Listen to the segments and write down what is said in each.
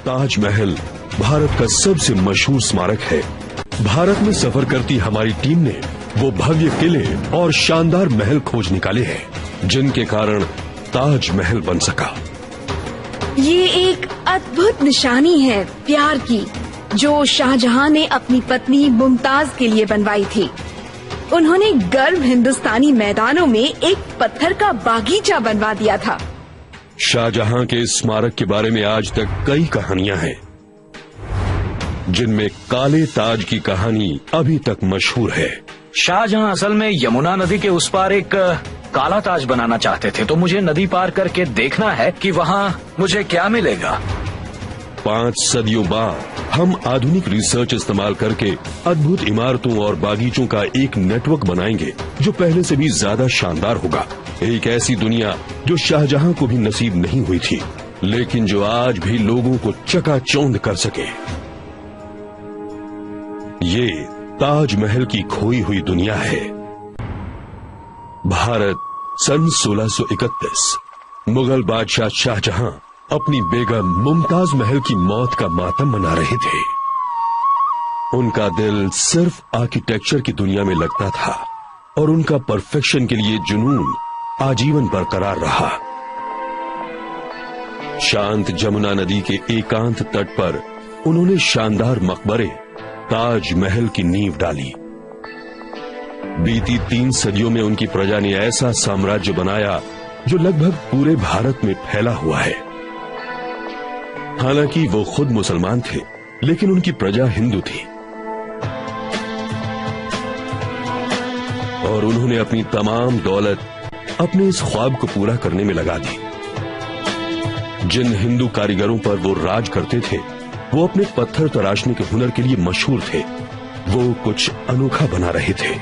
ताजमहल भारत का सबसे मशहूर स्मारक है। भारत में सफर करती हमारी टीम ने वो भव्य किले और शानदार महल खोज निकाले हैं, जिनके कारण ताजमहल बन सका। ये एक अद्भुत निशानी है प्यार की, जो शाहजहां ने अपनी पत्नी मुमताज के लिए बनवाई थी। उन्होंने गर्म हिंदुस्तानी मैदानों में एक पत्थर का बागीचा बनवा दिया था। शाहजहां के इस स्मारक के बारे में आज तक कई कहानियां हैं, जिनमें काले ताज की कहानी अभी तक मशहूर है। शाहजहां असल में यमुना नदी के उस पार एक काला ताज बनाना चाहते थे, तो मुझे नदी पार करके देखना है कि वहाँ मुझे क्या मिलेगा। 5 सदियों बाद हम आधुनिक रिसर्च इस्तेमाल करके अद्भुत इमारतों और बागीचों का एक नेटवर्क बनाएंगे, जो पहले से भी ज्यादा शानदार होगा। एक ऐसी दुनिया जो शाहजहां को भी नसीब नहीं हुई थी, लेकिन जो आज भी लोगों को चकाचौंध कर सके। ये ताजमहल की खोई हुई दुनिया है। भारत सन 1631। मुगल बादशाह शाहजहां अपनी बेगम मुमताज महल की मौत का मातम मना रहे थे। उनका दिल सिर्फ आर्किटेक्चर की दुनिया में लगता था और उनका परफेक्शन के लिए जुनून आजीवन बरकरार रहा। शांत जमुना नदी के एकांत तट पर उन्होंने शानदार मकबरे ताजमहल की नींव डाली। बीती 3 सदियों में उनकी प्रजा ने ऐसा साम्राज्य बनाया जो लगभग पूरे भारत में फैला हुआ है। हालांकि वो खुद मुसलमान थे, लेकिन उनकी प्रजा हिंदू थी और उन्होंने अपनी तमाम दौलत अपने इस ख्वाब को पूरा करने में लगा दी। जिन हिंदू कारीगरों पर वो राज करते थे, वो अपने पत्थर तराशने के हुनर के लिए मशहूर थे। वो कुछ अनोखा बना रहे थे।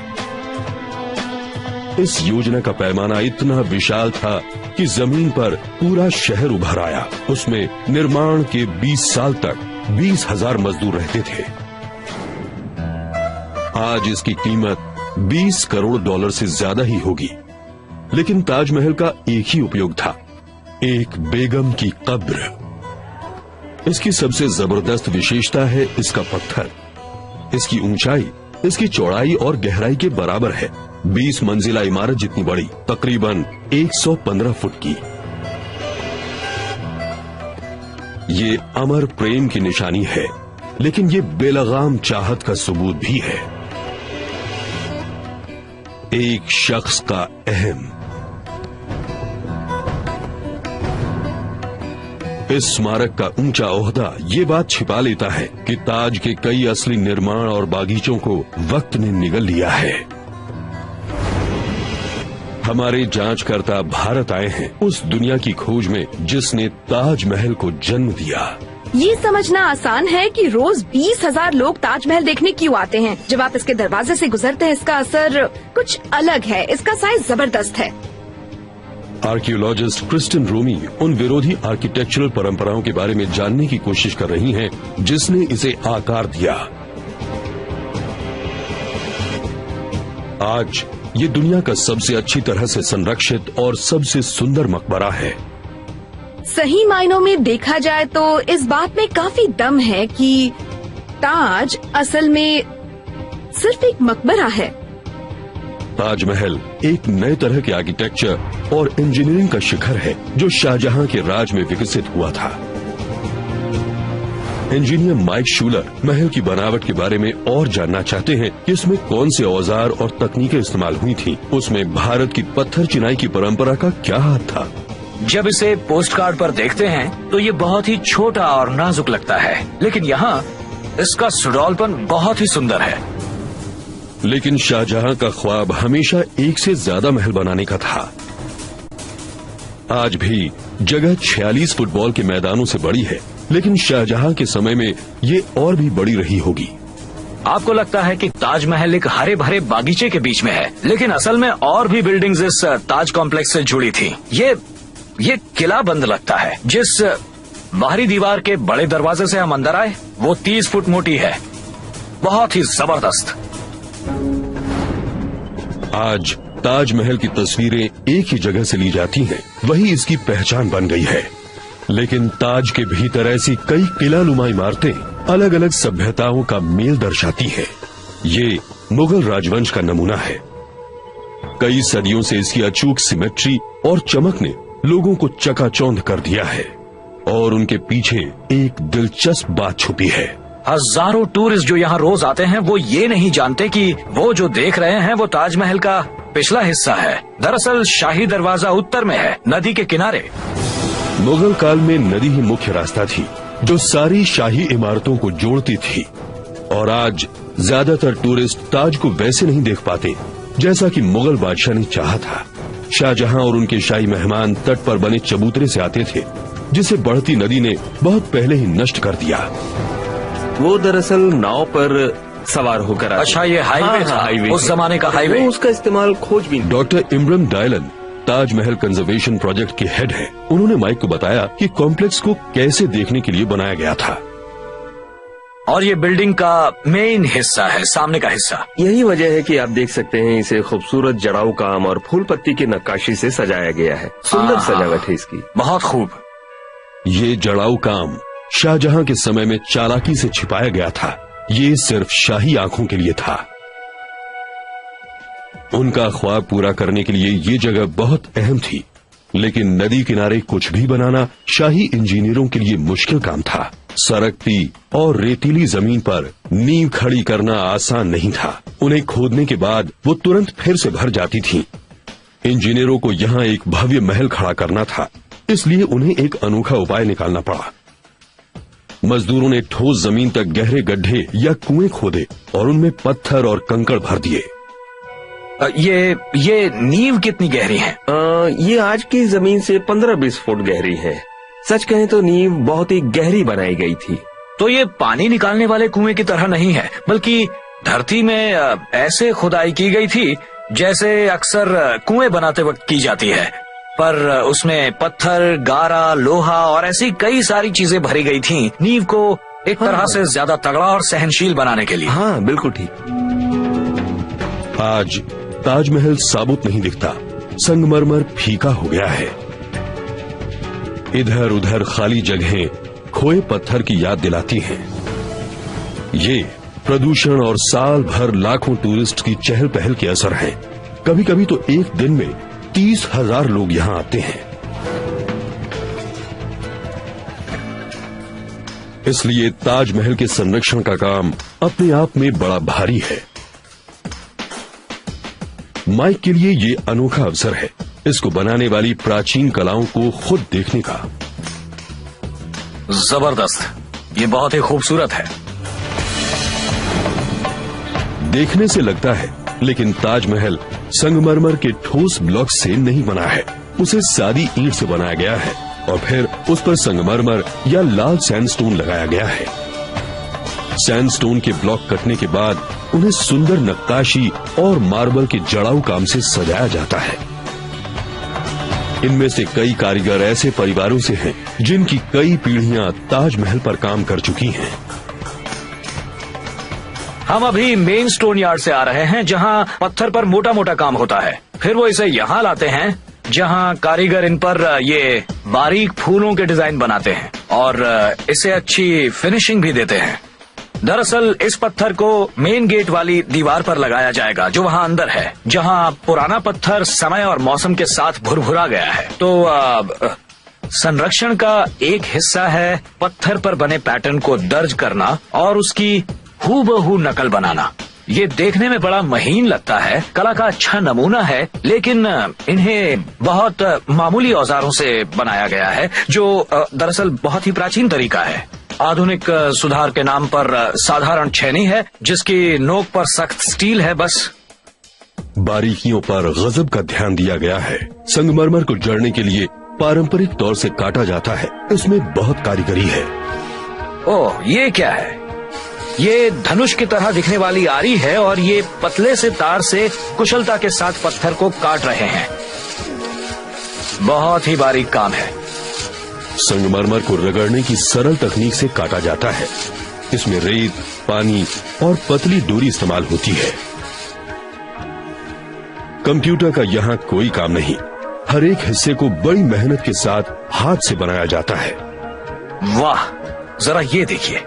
इस योजना का पैमाना इतना विशाल था कि जमीन पर पूरा शहर उभर आया। उसमें निर्माण के 20 साल तक 20,000 मजदूर रहते थे। आज इसकी कीमत $20 करोड़ से ज्यादा ही होगी। लेकिन ताजमहल का एक ही उपयोग था, एक बेगम की कब्र। इसकी सबसे जबरदस्त विशेषता है इसका पत्थर। इसकी ऊंचाई इसकी चौड़ाई और गहराई के बराबर है। 20 मंजिला इमारत जितनी बड़ी, तकरीबन 115 फुट की। ये अमर प्रेम की निशानी है, लेकिन ये बेलगाम चाहत का सबूत भी है। एक शख्स का अहम। इस स्मारक का ऊंचा ओहदा ये बात छिपा लेता है कि ताज के कई असली निर्माण और बागीचों को वक्त ने निगल लिया है। हमारे जांचकर्ता भारत आए हैं उस दुनिया की खोज में जिसने ताजमहल को जन्म दिया। ये समझना आसान है कि रोज 20,000 लोग ताजमहल देखने क्यों आते हैं। जब आप इसके दरवाजे से गुजरते हैं, इसका असर कुछ अलग है। इसका साइज जबरदस्त है। आर्कियोलॉजिस्ट क्रिस्टिन रोमी उन विरोधी आर्किटेक्चरल परंपराओं के बारे में जानने की कोशिश कर रही हैं, जिसने इसे आकार दिया। आज ये दुनिया का सबसे अच्छी तरह से संरक्षित और सबसे सुंदर मकबरा है। सही मायनों में देखा जाए तो इस बात में काफी दम है कि ताज असल में सिर्फ एक मकबरा है। ताजमहल एक नए तरह के आर्किटेक्चर और इंजीनियरिंग का शिखर है, जो शाहजहां के राज में विकसित हुआ था। इंजीनियर माइक शूलर महल की बनावट के बारे में और जानना चाहते हैं कि इसमें कौन से औजार और तकनीकें इस्तेमाल हुई थी। उसमें भारत की पत्थर चिनाई की परंपरा का क्या हाथ था। जब इसे पोस्ट कार्ड पर देखते हैं तो ये बहुत ही छोटा और नाजुक लगता है, लेकिन यहाँ इसका सुडौलपन बहुत ही सुंदर है। लेकिन शाहजहां का ख्वाब हमेशा एक से ज्यादा महल बनाने का था। आज भी जगह 46 फुटबॉल के मैदानों से बड़ी है, लेकिन शाहजहां के समय में ये और भी बड़ी रही होगी। आपको लगता है कि ताजमहल एक हरे भरे बागीचे के बीच में है, लेकिन असल में और भी बिल्डिंग्स इस ताज कॉम्प्लेक्स से जुड़ी थी। ये किला बंद लगता है। जिस बाहरी दीवार के बड़े दरवाजे से हम अंदर आए, वो 30 फुट मोटी है। बहुत ही जबरदस्त। आज ताजमहल की तस्वीरें एक ही जगह से ली जाती हैं, वही इसकी पहचान बन गई है। लेकिन ताज के भीतर ऐसी कई किलानुमा इमारतें अलग अलग सभ्यताओं का मेल दर्शाती है। ये मुगल राजवंश का नमूना है। कई सदियों से इसकी अचूक सिमेट्री और चमक ने लोगों को चकाचौंध कर दिया है और उनके पीछे एक दिलचस्प बात छुपी है। हजारों टूरिस्ट जो यहाँ रोज आते हैं वो ये नहीं जानते कि वो जो देख रहे हैं वो ताजमहल का पिछला हिस्सा है। दरअसल शाही दरवाजा उत्तर में है, नदी के किनारे। मुगल काल में नदी ही मुख्य रास्ता थी जो सारी शाही इमारतों को जोड़ती थी, और आज ज्यादातर टूरिस्ट ताज को वैसे नहीं देख पाते जैसा कि मुगल बादशाह ने चाहा था। शाहजहां और उनके शाही मेहमान तट पर बने चबूतरे से आते थे, जिसे बढ़ती नदी ने बहुत पहले ही नष्ट कर दिया। वो दरअसल नाव पर सवार होकर आते। अच्छा, ये हाईवे था, हाईवे उस जमाने का हाईवे। वो उसका इस्तेमाल खोजबीन। Doctor Imran Dylan Taj Mahal conservation project के हेड हैं। उन्होंने माइक को बताया कि कॉम्प्लेक्स को कैसे देखने के लिए बनाया गया था। और ये बिल्डिंग का मेन हिस्सा है, सामने का हिस्सा। यही वजह है कि आप देख सकते हैं इसे खूबसूरत जड़ाऊ काम और फूल पत्ती की नक्काशी से सजाया गया है। सुंदर सजावट है इसकी। बहुत खूब। ये जड़ाऊ काम शाहजहां के समय में चालाकी से छिपाया गया था। ये सिर्फ शाही आंखों के लिए था। उनका ख्वाब पूरा करने के लिए ये जगह बहुत अहम थी, लेकिन नदी किनारे कुछ भी बनाना शाही इंजीनियरों के लिए मुश्किल काम था। सरकती और रेतीली जमीन पर नींव खड़ी करना आसान नहीं था। उन्हें खोदने के बाद वो तुरंत फिर से भर जाती थी। इंजीनियरों को यहाँ एक भव्य महल खड़ा करना था, इसलिए उन्हें एक अनोखा उपाय निकालना पड़ा। मजदूरों ने ठोस जमीन तक गहरे गड्ढे या कुएं खोदे और उनमें पत्थर और कंकड़ भर दिए। ये नींव कितनी गहरी है? ये आज की जमीन से 15-20 फुट गहरी है। सच कहें तो नींव बहुत ही गहरी बनाई गई थी। तो ये पानी निकालने वाले कुएं की तरह नहीं है, बल्कि धरती में ऐसे खुदाई की गई थी जैसे अक्सर कुएं बनाते वक्त की जाती है, पर उसमें पत्थर, गारा, लोहा और ऐसी कई सारी चीजें भरी गई थीं नींव को एक तरह से ज्यादा तगड़ा और सहनशील बनाने के लिए। हाँ, बिल्कुल ठीक। आज ताजमहल साबुत नहीं दिखता, संगमरमर फीका हो गया है। इधर उधर खाली जगहें खोए पत्थर की याद दिलाती हैं। ये प्रदूषण और साल भर लाखों टूरिस्ट की चहल पहल के असर है। कभी कभी तो एक दिन में 30,000 लोग यहाँ आते हैं। इसलिए ताजमहल के संरक्षण का काम अपने आप में बड़ा भारी है। माइक के लिए ये अनोखा अवसर है इसको बनाने वाली प्राचीन कलाओं को खुद देखने का। जबरदस्त, ये बहुत ही खूबसूरत है। देखने से लगता है, लेकिन ताजमहल संगमरमर के ठोस ब्लॉक से नहीं बना है। उसे सादी ईंट से बनाया गया है और फिर उस पर संगमरमर या लाल सैंडस्टोन लगाया गया है। सैंडस्टोन के ब्लॉक कटने के बाद उन्हें सुंदर नक्काशी और मार्बल के जड़ाऊ काम से सजाया जाता है। इनमें से कई कारीगर ऐसे परिवारों से हैं जिनकी कई पीढ़ियां ताजमहल पर काम कर चुकी हैं। हम अभी मेन स्टोन यार्ड से आ रहे हैं, जहां पत्थर पर मोटा मोटा काम होता है। फिर वो इसे यहाँ लाते हैं जहां कारीगर इन पर ये बारीक फूलों के डिजाइन बनाते हैं और इसे अच्छी फिनिशिंग भी देते हैं। दरअसल इस पत्थर को मेन गेट वाली दीवार पर लगाया जाएगा जो वहां अंदर है, जहां पुराना पत्थर समय और मौसम के साथ भुरभुरा गया है। तो संरक्षण का एक हिस्सा है पत्थर पर बने पैटर्न को दर्ज करना और उसकी हूबहू नकल बनाना। ये देखने में बड़ा महीन लगता है, कला का अच्छा नमूना है, लेकिन इन्हें बहुत मामूली औजारों से बनाया गया है, जो दरअसल बहुत ही प्राचीन तरीका है। आधुनिक सुधार के नाम पर साधारण छेनी है जिसकी नोक पर सख्त स्टील है। बस बारीकियों पर गजब का ध्यान दिया गया है। संगमरमर को जड़ने के लिए पारंपरिक तौर से काटा जाता है। इसमें बहुत कारीगरी है। ओह, ये क्या है? ये धनुष की तरह दिखने वाली आरी है और ये पतले से तार से कुशलता के साथ पत्थर को काट रहे हैं। बहुत ही बारीक काम है। संगमरमर को रगड़ने की सरल तकनीक से काटा जाता है। इसमें रेत, पानी और पतली डोरी इस्तेमाल होती है। कंप्यूटर का यहाँ कोई काम नहीं। हर एक हिस्से को बड़ी मेहनत के साथ हाथ से बनाया जाता है। वाह, जरा ये देखिए,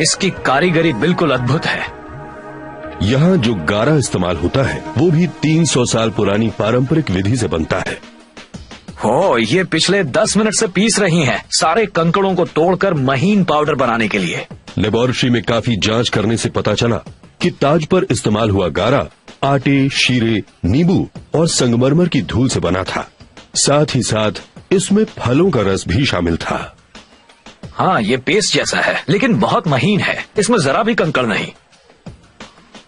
इसकी कारीगरी बिल्कुल अद्भुत है। यहाँ जो गारा इस्तेमाल होता है वो भी 300 साल पुरानी पारंपरिक विधि से बनता है। हो, ये पिछले 10 मिनट से पीस रही हैं, सारे कंकड़ों को तोड़कर महीन पाउडर बनाने के लिए। लेबोरेटरी में काफी जांच करने से पता चला कि ताज पर इस्तेमाल हुआ गारा आटे, शीरे, नींबू और संगमरमर की धूल से बना था। साथ ही साथ इसमें फलों का रस भी शामिल था। हाँ, ये पेस्ट जैसा है, लेकिन बहुत महीन है। इसमें जरा भी कंकड़ नहीं,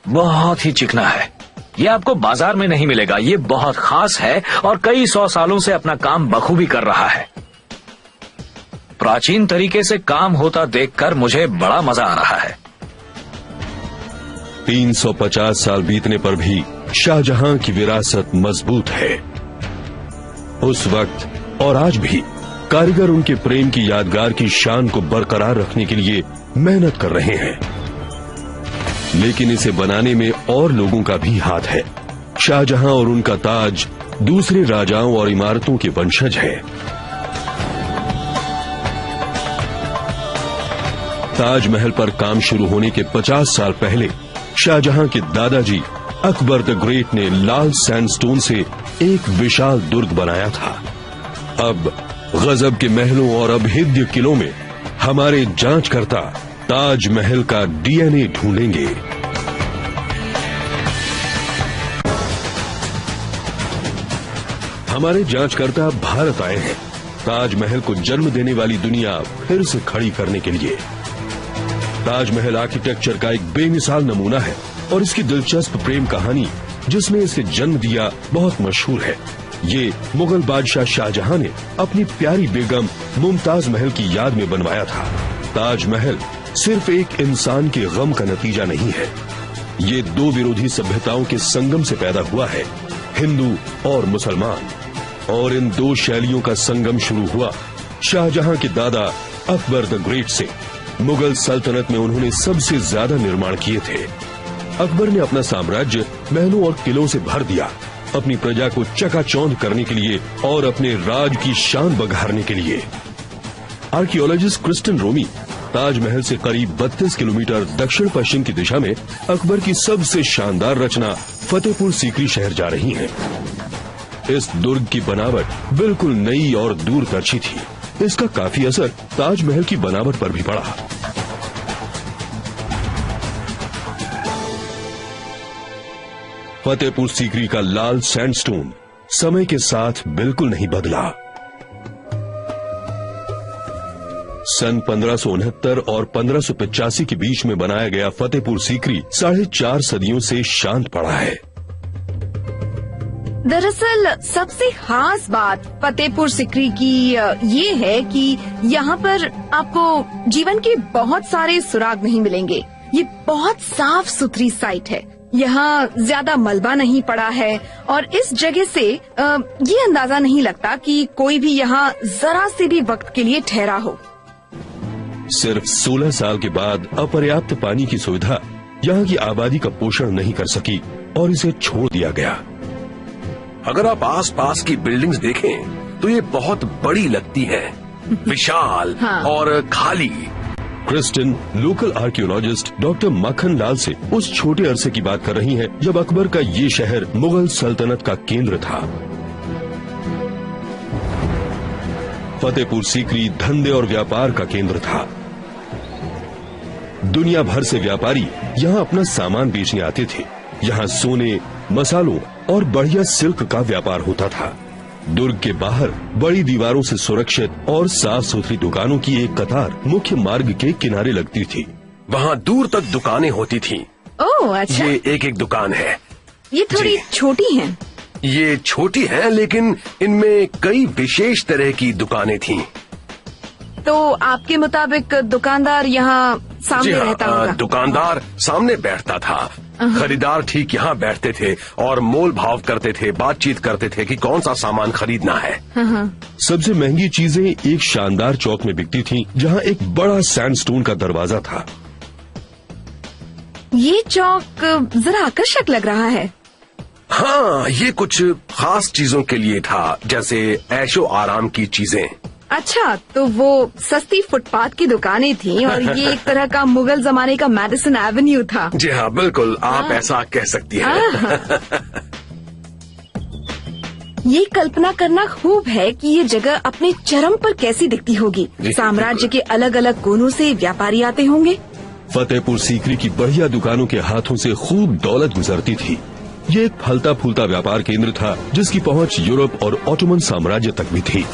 बहुत ही चिकना है। ये आपको बाजार में नहीं मिलेगा। ये बहुत खास है और कई 100 सालों से अपना काम बखूबी कर रहा है। प्राचीन तरीके से काम होता देखकर मुझे बड़ा मजा आ रहा है। 350 साल बीतने पर भी शाहजहां की विरासत मजबूत है। उस वक्त और आज भी कारीगर उनके प्रेम की यादगार की शान को बरकरार रखने के लिए मेहनत कर रहे हैं। लेकिन इसे बनाने में और लोगों का भी हाथ है। शाहजहां और उनका ताज दूसरे राजाओं और इमारतों के वंशज है। ताजमहल पर काम शुरू होने के 50 साल पहले शाहजहां के दादाजी अकबर द ग्रेट ने लाल सैंडस्टोन से एक विशाल दुर्ग बनाया था। अब गजब के महलों और अभेद्य किलों में हमारे जांचकर्ता ताजमहल का डीएनए ढूंढेंगे। हमारे जांचकर्ता भारत आए हैं ताजमहल को जन्म देने वाली दुनिया फिर से खड़ी करने के लिए। ताजमहल आर्किटेक्चर का एक बेमिसाल नमूना है और इसकी दिलचस्प प्रेम कहानी जिसने इसे जन्म दिया बहुत मशहूर है। ये मुगल बादशाह शाहजहां ने अपनी प्यारी बेगम मुमताज महल की याद में बनवाया था। ताजमहल सिर्फ एक इंसान के गम का नतीजा नहीं है। ये दो विरोधी सभ्यताओं के संगम से पैदा हुआ है, हिंदू और मुसलमान। और इन दो शैलियों का संगम शुरू हुआ शाहजहां के दादा अकबर द ग्रेट से। मुगल सल्तनत में उन्होंने सबसे ज्यादा निर्माण किए थे। अकबर ने अपना साम्राज्य महलों और किलों से भर दिया, अपनी प्रजा को चकाचौंध करने के लिए और अपने राज की शान बघारने के लिए। आर्कियोलॉजिस्ट क्रिस्टन रोमी ताजमहल से करीब 32 किलोमीटर दक्षिण पश्चिम की दिशा में अकबर की सबसे शानदार रचना फतेहपुर सीकरी शहर जा रही हैं। इस दुर्ग की बनावट बिल्कुल नई और दूरदर्शी थी। इसका काफी असर ताजमहल की बनावट पर भी पड़ा। फतेहपुर सीकरी का लाल सैंडस्टोन समय के साथ बिल्कुल नहीं बदला। सन 1569 और 1585 के बीच में बनाया गया फतेहपुर सीकरी 4.5 सदियों से शांत पड़ा है। दरअसल सबसे खास बात फतेहपुर सीकरी की ये है कि यहाँ पर आपको जीवन के बहुत सारे सुराग नहीं मिलेंगे। ये बहुत साफ सुथरी साइट है। यहाँ ज्यादा मलबा नहीं पड़ा है और इस जगह से ये अंदाजा नहीं लगता कि कोई भी यहाँ जरा से भी वक्त के लिए ठहरा हो। सिर्फ 16 साल के बाद अपर्याप्त पानी की सुविधा यहाँ की आबादी का पोषण नहीं कर सकी और इसे छोड़ दिया गया। अगर आप आसपास की बिल्डिंग्स देखें तो ये बहुत बड़ी लगती हैं, विशाल हाँ। और खाली। क्रिस्टन लोकल आर्कियोलॉजिस्ट डॉक्टर मक्खन लाल से उस छोटे अरसे की बात कर रही हैं जब अकबर का ये शहर मुगल सल्तनत का केंद्र था। फतेहपुर सीकरी धंधे और व्यापार का केंद्र था। दुनिया भर से व्यापारी यहाँ अपना सामान बेचने आते थे। यहाँ सोने, मसालों और बढ़िया सिल्क का व्यापार होता था। दुर्ग के बाहर बड़ी दीवारों से सुरक्षित और साफ सुथरी दुकानों की एक कतार मुख्य मार्ग के किनारे लगती थी। वहाँ दूर तक दुकानें होती थीं। ओह अच्छा। ये एक एक दुकान है। ये थोड़ी जी। छोटी हैं। ये छोटी हैं लेकिन इनमें कई विशेष तरह की दुकानें थीं। तो आपके मुताबिक दुकानदार यहाँ सामने जी हाँ, रहता होगा। दुकानदार सामने बैठता था। खरीदार ठीक यहाँ बैठते थे और मोल भाव करते थे, बातचीत करते थे कि कौन सा सामान खरीदना है। सबसे महंगी चीजें एक शानदार चौक में बिकती थीं, जहाँ एक बड़ा सैंडस्टोन का दरवाजा था। ये चौक जरा आकर्षक लग रहा है। हाँ, ये कुछ खास चीजों के लिए था, जैसे ऐशो आराम की चीजें। अच्छा, तो वो सस्ती फुटपाथ की दुकानें थी और ये एक तरह का मुगल जमाने का मैडिसन एवेन्यू था। जी हाँ, बिल्कुल, आप ऐसा कह सकती हैं। ये कल्पना करना खूब है कि ये जगह अपने चरम पर कैसी दिखती होगी। साम्राज्य के अलग अलग कोनों से व्यापारी आते होंगे। फतेहपुर सीकरी की बढ़िया दुकानों के हाथों से खूब दौलत गुजरती थी। ये एक फलता फूलता व्यापार केंद्र था जिसकी पहुंच यूरोप और ऑटोमन साम्राज्य तक भी थी।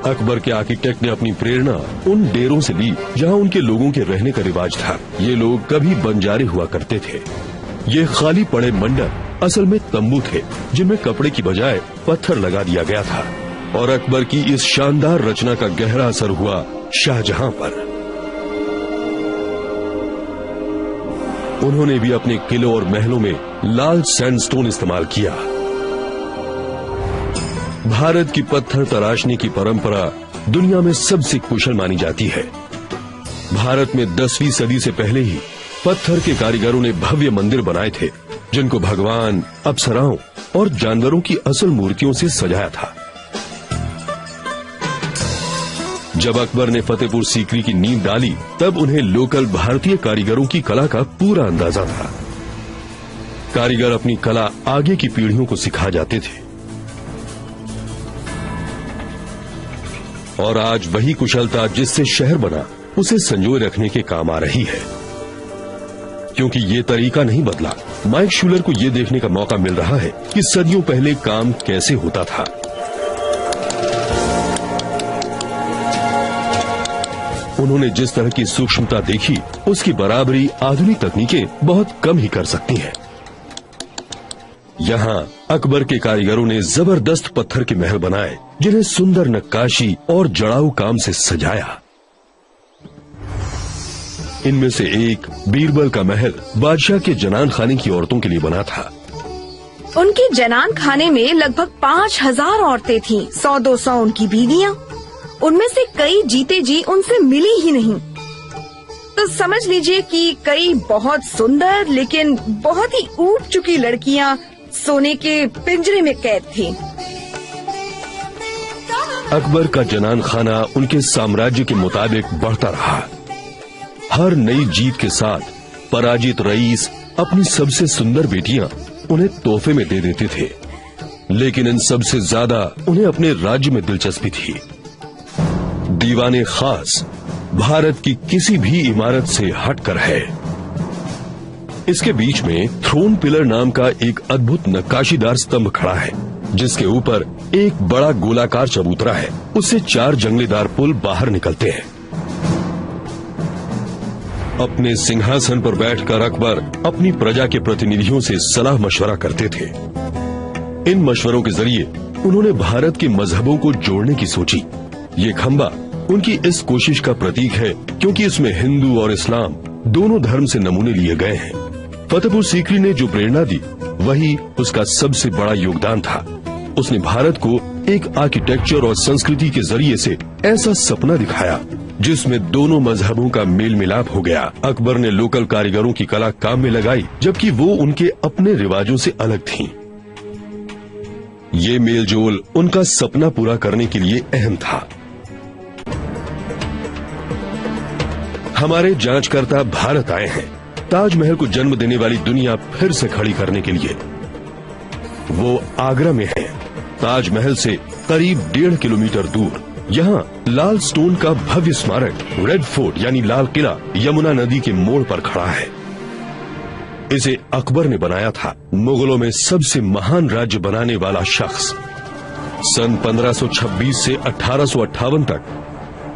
अकबर के आर्किटेक्ट ने अपनी प्रेरणा उन डेरों से ली जहां उनके लोगों के रहने का रिवाज था। ये लोग कभी बंजारे हुआ करते थे। ये खाली पड़े मंडप असल में तंबू थे जिनमें कपड़े की बजाय पत्थर लगा दिया गया था। और अकबर की इस शानदार रचना का गहरा असर हुआ शाहजहां पर। उन्होंने भी अपने किलों और महलों में लाल सैंडस्टोन इस्तेमाल किया। भारत की पत्थर तराशने की परंपरा दुनिया में सबसे कुशल मानी जाती है। भारत में 10वीं सदी से पहले ही पत्थर के कारीगरों ने भव्य मंदिर बनाए थे जिनको भगवान, अप्सराओं और जानवरों की असल मूर्तियों से सजाया था। जब अकबर ने फतेहपुर सीकरी की नींव डाली तब उन्हें लोकल भारतीय कारीगरों की कला का पूरा अंदाजा था। कारीगर अपनी कला आगे की पीढ़ियों को सिखा जाते थे और आज वही कुशलता जिससे शहर बना उसे संजोए रखने के काम आ रही है। क्योंकि ये तरीका नहीं बदला, माइक शूलर को ये देखने का मौका मिल रहा है कि सदियों पहले काम कैसे होता था। उन्होंने जिस तरह की सूक्ष्मता देखी उसकी बराबरी आधुनिक तकनीकें बहुत कम ही कर सकती हैं। यहाँ अकबर के कारीगरों ने जबरदस्त पत्थर के महल बनाए जिन्हें सुंदर नक्काशी और जड़ाऊ काम से सजाया। इनमें से एक बीरबल का महल बादशाह के जनान खाने की औरतों के लिए बना था। उनके जनान खाने में लगभग 5000 औरतें थीं, 100-200 उनकी बीवियां। उनमें से कई जीते जी उनसे मिली ही नहीं। तो समझ लीजिए कि कई बहुत सुंदर लेकिन बहुत ही ऊब चुकी लड़कियां सोने के पिंजरे में कैद थी। अकबर का जनान खाना उनके साम्राज्य के मुताबिक बढ़ता रहा। हर नई जीत के साथ पराजित रईस अपनी सबसे सुंदर बेटियां उन्हें तोहफे में दे देते थे, लेकिन इन सबसे ज्यादा उन्हें अपने राज्य में दिलचस्पी थी। दीवाने खास भारत की किसी भी इमारत से हटकर है। इसके बीच में थ्रोन पिलर नाम का एक अद्भुत नक्काशीदार स्तंभ खड़ा है जिसके ऊपर एक बड़ा गोलाकार चबूतरा है। उससे 4 जंगलेदार पुल बाहर निकलते हैं। अपने सिंहासन पर बैठकर अकबर अपनी प्रजा के प्रतिनिधियों से सलाह मशवरा करते थे। इन मशवरों के जरिए उन्होंने भारत के मजहबों को जोड़ने की सोची। ये खंबा उनकी इस कोशिश का प्रतीक है क्योंकि इसमें हिंदू और इस्लाम दोनों धर्म से नमूने लिए गए हैं। फतेहपुर सीकरी ने जो प्रेरणा दी वही उसका सबसे बड़ा योगदान था। उसने भारत को एक आर्किटेक्चर और संस्कृति के जरिए से ऐसा सपना दिखाया जिसमें दोनों मजहबों का मेल मिलाप हो गया। अकबर ने लोकल कारीगरों की कला काम में लगाई जबकि वो उनके अपने रिवाजों से अलग थीं। ये मेलजोल उनका सपना पूरा करने के लिए अहम था। हमारे जांचकर्ता भारत आए हैं ताजमहल को जन्म देने वाली दुनिया फिर से खड़ी करने के लिए। वो आगरा में है। ताजमहल से करीब 1.5 किलोमीटर दूर यहाँ लाल स्टोन का भव्य स्मारक रेड फोर्ट यानी लाल किला यमुना नदी के मोड़ पर खड़ा है। इसे अकबर ने बनाया था, मुगलों में सबसे महान राज्य बनाने वाला शख्स। सन 1526 से 1858 तक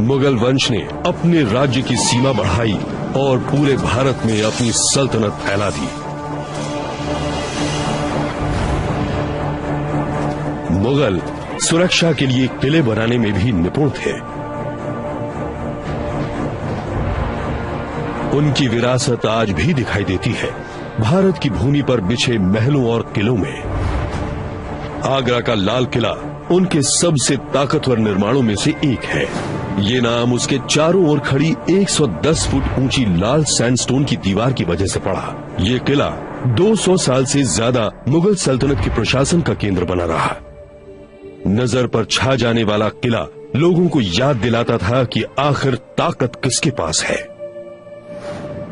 मुगल वंश ने अपने राज्य की सीमा बढ़ाई और पूरे भारत में अपनी सल्तनत फैला दी। मुगल सुरक्षा के लिए किले बनाने में भी निपुण थे। उनकी विरासत आज भी दिखाई देती है भारत की भूमि पर बिछे महलों और किलों में। आगरा का लाल किला उनके सबसे ताकतवर निर्माणों में से एक है। ये नाम उसके चारों ओर खड़ी 110 फुट ऊंची लाल सैंडस्टोन की दीवार की वजह से पड़ा। ये किला 200 साल से ज्यादा मुगल सल्तनत के प्रशासन का केंद्र बना रहा। नजर पर छा जाने वाला किला लोगों को याद दिलाता था कि आखिर ताकत किसके पास है।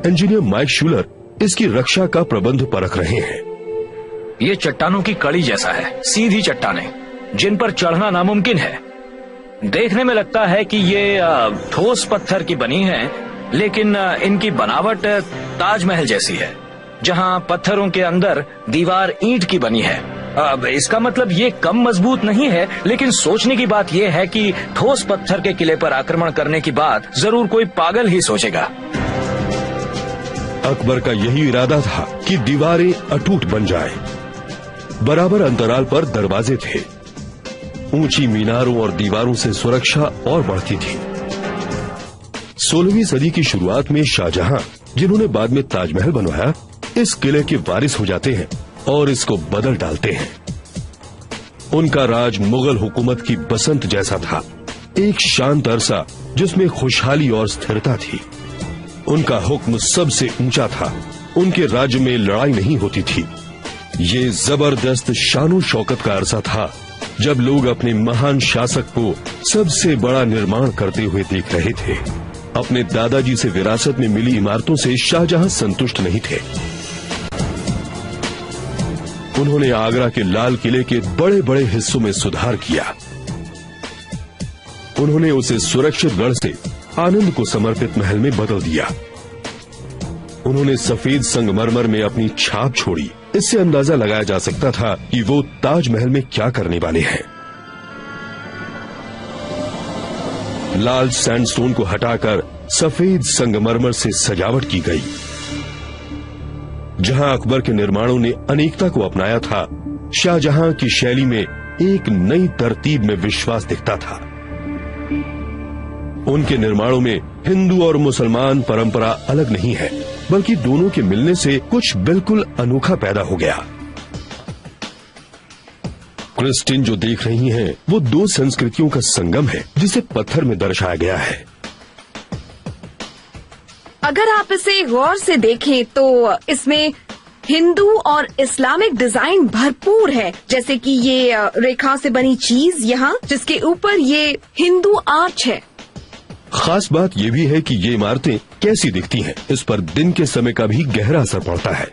इंजीनियर माइक शूलर इसकी रक्षा का प्रबंध परख रहे हैं। ये चट्टानों की कड़ी जैसा है, सीधी चट्टानें जिन पर चढ़ना नामुमकिन है। देखने में लगता है कि ये ठोस पत्थर की बनी है, लेकिन इनकी बनावट ताजमहल जैसी है, जहां पत्थरों के अंदर दीवार ईंट की बनी है। अब इसका मतलब ये कम मजबूत नहीं है, लेकिन सोचने की बात यह है कि ठोस पत्थर के किले पर आक्रमण करने की बात जरूर कोई पागल ही सोचेगा। अकबर का यही इरादा था कि दीवारें अटूट बन जाएं। बराबर अंतराल पर दरवाजे थे। ऊंची मीनारों और दीवारों से सुरक्षा और बढ़ती थी। 16वीं सदी की शुरुआत में शाहजहां, जिन्होंने बाद में ताजमहल बनवाया, इस किले के वारिस हो जाते हैं और इसको बदल डालते हैं। उनका राज मुगल हुकूमत की बसंत जैसा था, एक शांत अरसा जिसमें खुशहाली और स्थिरता थी। उनका हुक्म सबसे ऊंचा था। उनके राज्य में लड़ाई नहीं होती थी। ये जबरदस्त शानो शौकत का अरसा था जब लोग अपने महान शासक को सबसे बड़ा निर्माण करते हुए देख रहे थे। अपने दादाजी से विरासत में मिली इमारतों से शाहजहां संतुष्ट नहीं थे। उन्होंने आगरा के लाल किले के बड़े बड़े हिस्सों में सुधार किया। उन्होंने उसे सुरक्षित गढ़ से आनंद को समर्पित महल में बदल दिया। उन्होंने सफेद संगमरमर में अपनी छाप छोड़ी। इससे अंदाजा लगाया जा सकता था कि वो ताजमहल में क्या करने वाले हैं। लाल सैंडस्टोन को हटाकर सफेद संगमरमर से सजावट की गई। जहां अकबर के निर्माणों ने अनेकता को अपनाया था, शाहजहां की शैली में एक नई तरतीब में विश्वास दिखता था। उनके निर्माणों में हिंदू और मुसलमान परंपरा अलग नहीं है, बल्कि दोनों के मिलने से कुछ बिल्कुल अनोखा पैदा हो गया। क्रिस्टिन जो देख रही हैं, वो दो संस्कृतियों का संगम है जिसे पत्थर में दर्शाया गया है। अगर आप इसे गौर से देखें तो इसमें हिंदू और इस्लामिक डिजाइन भरपूर है, जैसे कि ये रेखा से बनी चीज यहाँ, जिसके ऊपर ये हिंदू आर्च है। खास बात यह भी है कि ये इमारतें कैसी दिखती हैं, इस पर दिन के समय का भी गहरा असर पड़ता है।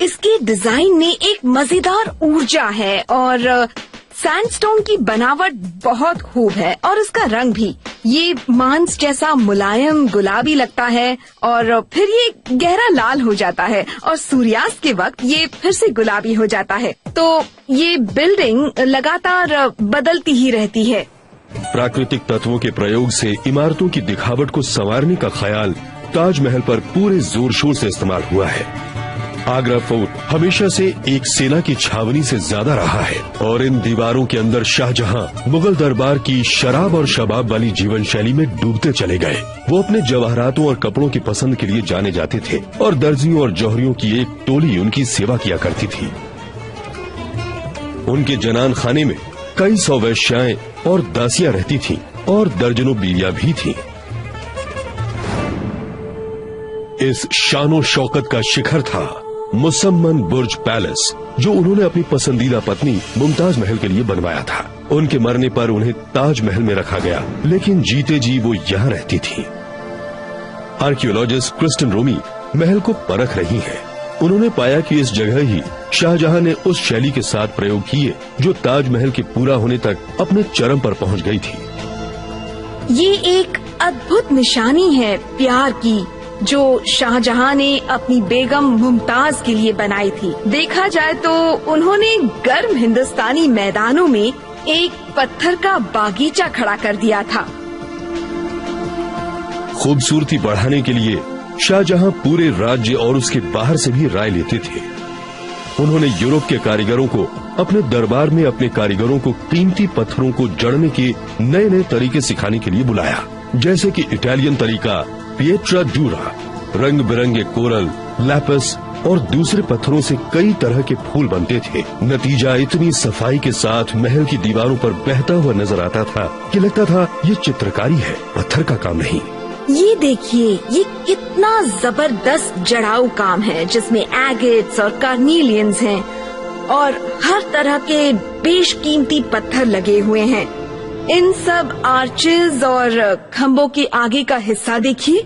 इसके डिजाइन में एक मजेदार ऊर्जा है और सैंडस्टोन की बनावट बहुत खूब है और इसका रंग भी। ये मांस जैसा मुलायम गुलाबी लगता है और फिर ये गहरा लाल हो जाता है और सूर्यास्त के वक्त ये फिर से गुलाबी हो जाता है। तो ये बिल्डिंग लगातार बदलती ही रहती है। प्राकृतिक तत्वों के प्रयोग से इमारतों की दिखावट को संवारने का ख्याल ताजमहल पर पूरे जोर शोर से इस्तेमाल हुआ है। आगरा फोर्ट हमेशा से एक सेना की छावनी से ज्यादा रहा है और इन दीवारों के अंदर शाहजहां मुगल दरबार की शराब और शबाब वाली जीवन शैली में डूबते चले गए। वो अपने जवाहरातों और कपड़ों की पसंद के लिए जाने जाते थे और दर्जियों और जौहरियों की एक टोली उनकी सेवा किया करती थी। उनके जनान खाने में कई सौ वेश्याएं और दासियां रहती थीं और दर्जनों बीवियां भी थीं। इस शानो शौकत का शिखर था मुसम्मन बुर्ज पैलेस, जो उन्होंने अपनी पसंदीदा पत्नी मुमताज महल के लिए बनवाया था। उनके मरने पर उन्हें ताजमहल में रखा गया, लेकिन जीते जी वो यहाँ रहती थी। आर्कियोलॉजिस्ट क्रिस्टिन रोमी महल को परख रही हैं। उन्होंने पाया कि इस जगह ही शाहजहां ने उस शैली के साथ प्रयोग किए जो ताजमहल के पूरा होने तक अपने चरम पर पहुंच गई थी। ये एक अद्भुत निशानी है प्यार की, जो शाहजहां ने अपनी बेगम मुमताज के लिए बनाई थी। देखा जाए तो उन्होंने गर्म हिंदुस्तानी मैदानों में एक पत्थर का बागीचा खड़ा कर दिया था। खूबसूरती बढ़ाने के लिए शाहजहां पूरे राज्य और उसके बाहर से भी राय लेते थे। उन्होंने यूरोप के कारीगरों को अपने दरबार में अपने कारीगरों को कीमती पत्थरों को जड़ने के नए नए तरीके सिखाने के लिए बुलाया, जैसे कि इटालियन तरीका पिएट्रा डूरा, रंग बिरंगे कोरल, लैपस और दूसरे पत्थरों से कई तरह के फूल बनते थे। नतीजा इतनी सफाई के साथ महल की दीवारों पर बहता हुआ नजर आता था कि लगता था ये चित्रकारी है, पत्थर का काम नहीं। ये देखिए, ये कितना जबरदस्त जड़ाऊ काम है जिसमें एगेट्स और कार्नीलियंस हैं और हर तरह के बेशकीमती पत्थर लगे हुए हैं। इन सब आर्चेज और खम्भों के आगे का हिस्सा देखिए।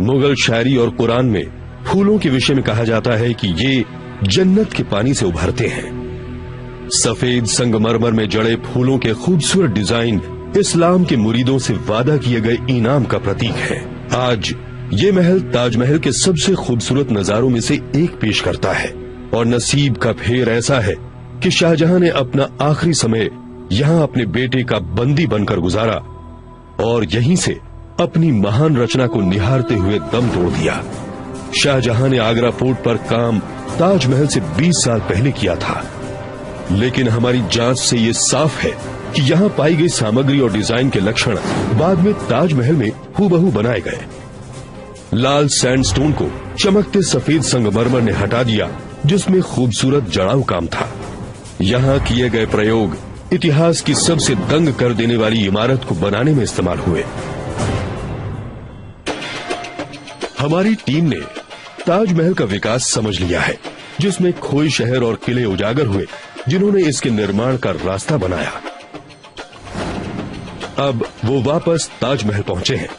मुगल शायरी और कुरान में फूलों के विषय में कहा जाता है कि ये जन्नत के पानी से उभरते हैं। सफेद संगमरमर में जड़े फूलों के खूबसूरत डिजाइन इस्लाम के मुरीदों से वादा किए गए इनाम का प्रतीक है। आज ये महल ताजमहल के सबसे खूबसूरत नजारों में से एक पेश करता है और नसीब का फेर ऐसा है कि शाहजहां ने अपना आखिरी समय यहाँ अपने बेटे का बंदी बनकर गुजारा और यहीं से अपनी महान रचना को निहारते हुए दम तोड़ दिया। शाहजहां ने आगरा फोर्ट पर काम ताजमहल से 20 साल पहले किया था, लेकिन हमारी जांच से ये साफ है कि यहाँ पाई गई सामग्री और डिजाइन के लक्षण बाद में ताजमहल में हूबहू बनाए गए। लाल सैंडस्टोन को चमकते सफेद संगमरमर ने हटा दिया जिसमें खूबसूरत जड़ाऊ काम था। यहाँ किए गए प्रयोग इतिहास की सबसे दंग कर देने वाली इमारत को बनाने में इस्तेमाल हुए। हमारी टीम ने ताजमहल का विकास समझ लिया है, जिसमें खोए शहर और किले उजागर हुए जिन्होंने इसके निर्माण का रास्ता बनाया। अब वो वापस ताजमहल पहुंचे हैं,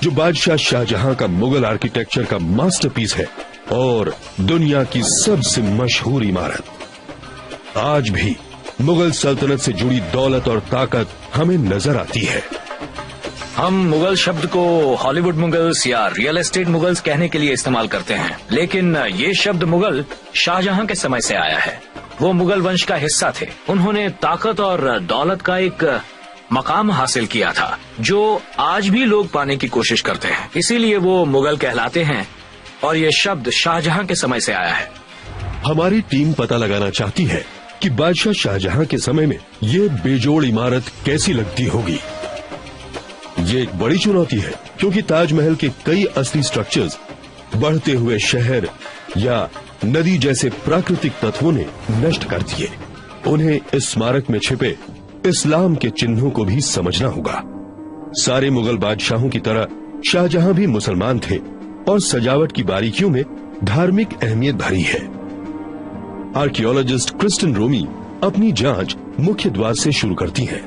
जो बादशाह शाहजहां का मुगल आर्किटेक्चर का मास्टरपीस है और दुनिया की सबसे मशहूर इमारत। आज भी मुगल सल्तनत से जुड़ी दौलत और ताकत हमें नजर आती है। हम मुगल शब्द को हॉलीवुड मुगल्स या रियल एस्टेट मुगल्स कहने के लिए इस्तेमाल करते हैं, लेकिन ये शब्द मुगल शाहजहां के समय से आया है। वो मुगल वंश का हिस्सा थे। उन्होंने ताकत और दौलत का एक मकाम हासिल किया था जो आज भी लोग पाने की कोशिश करते हैं, इसीलिए वो मुगल कहलाते हैं और ये शब्द शाहजहां के समय से आया है। हमारी टीम पता लगाना चाहती है कि बादशाह शाहजहां के समय में ये बेजोड़ इमारत कैसी लगती होगी। ये एक बड़ी चुनौती है क्योंकि ताजमहल के कई असली स्ट्रक्चर्स बढ़ते हुए शहर या नदी जैसे प्राकृतिक तत्वों ने नष्ट कर दिए। उन्हें इस स्मारक में छिपे इस्लाम के चिन्हों को भी समझना होगा। सारे मुगल बादशाहों की तरह शाहजहां भी मुसलमान थे और सजावट की बारीकियों में धार्मिक अहमियत भरी है। आर्कियोलॉजिस्ट क्रिस्टिन रोमी अपनी जांच मुख्य द्वार से शुरू करती हैं।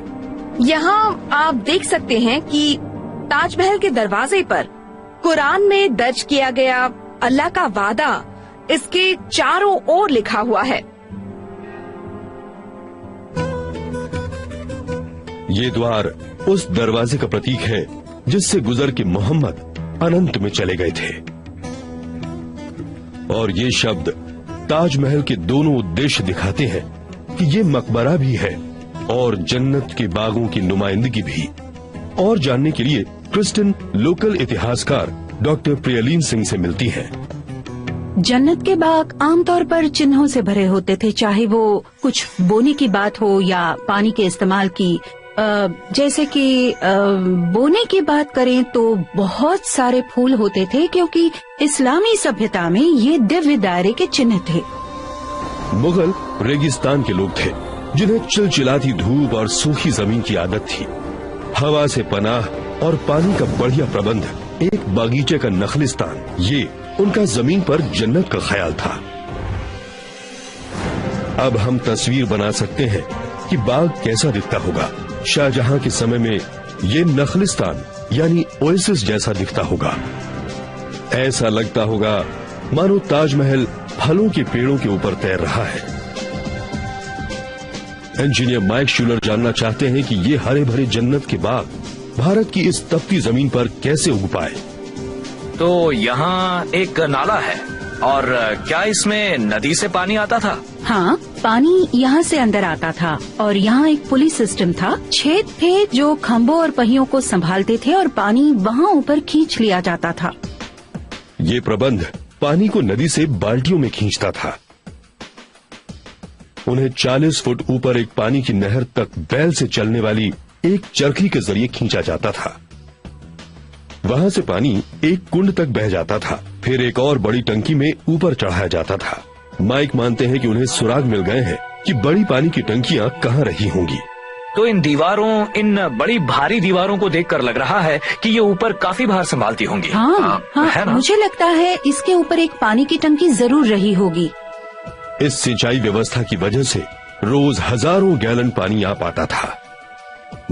यहाँ आप देख सकते हैं कि ताजमहल के दरवाजे पर कुरान में दर्ज किया गया अल्लाह का वादा इसके चारों ओर लिखा हुआ है। ये द्वार उस दरवाजे का प्रतीक है जिससे गुजर के मोहम्मद अनंत में चले गए थे। और ये शब्द ताजमहल के दोनों उद्देश्य दिखाते हैं कि ये मकबरा भी है और जन्नत के बागों की नुमाइंदगी भी। और जानने के लिए क्रिस्टिन लोकल इतिहासकार डॉक्टर प्रियलीन सिंह से मिलती हैं। जन्नत के बाग आमतौर पर चिन्हों से भरे होते थे, चाहे वो कुछ बोने की बात हो या पानी के इस्तेमाल की। जैसे कि बोने की बात करें तो बहुत सारे फूल होते थे क्योंकि इस्लामी सभ्यता में ये दिव्य दायरे के चिन्ह थे। मुगल रेगिस्तान के लोग थे जिन्हें चिलचिलाती धूप और सूखी जमीन की आदत थी। हवा से पनाह और पानी का बढ़िया प्रबंध, एक बागीचे का नखलिस्तान, ये उनका जमीन पर जन्नत का ख्याल था। अब हम तस्वीर बना सकते हैं कि बाग कैसा दिखता होगा। शाहजहां के समय में ये नखलिस्तान यानी ओएसिस जैसा दिखता होगा। ऐसा लगता होगा मानो ताजमहल फलों के पेड़ों के ऊपर तैर रहा है। इंजीनियर माइक शूलर जानना चाहते हैं कि ये हरे भरे जन्नत के बाग भारत की इस तपती जमीन पर कैसे उग पाए। तो यहाँ एक नाला है और क्या इसमें नदी से पानी आता था? हाँ, पानी यहाँ से अंदर आता था और यहाँ एक पुली सिस्टम था। छेद थे जो खंभों और पहियों को संभालते थे और पानी वहाँ ऊपर खींच लिया जाता था। ये प्रबंध पानी को नदी से बाल्टियों में खींचता था। उन्हें 40 फुट ऊपर एक पानी की नहर तक बैल से चलने वाली एक चरखी के जरिए खींचा जाता था। वहां से पानी एक कुंड तक बह जाता था, फिर एक और बड़ी टंकी में ऊपर चढ़ाया जाता था। माइक मानते हैं कि उन्हें सुराग मिल गए हैं कि बड़ी पानी की टंकियां कहां रही होंगी। तो इन दीवारों, इन बड़ी भारी दीवारों को देखकर लग रहा है कि ये ऊपर काफी भार संभालती होंगी। हाँ, है ना? मुझे लगता है इसके ऊपर एक पानी की टंकी जरूर रही होगी। इस सिंचाई व्यवस्था की वजह से रोज हजारों गैलन पानी आ पाता था।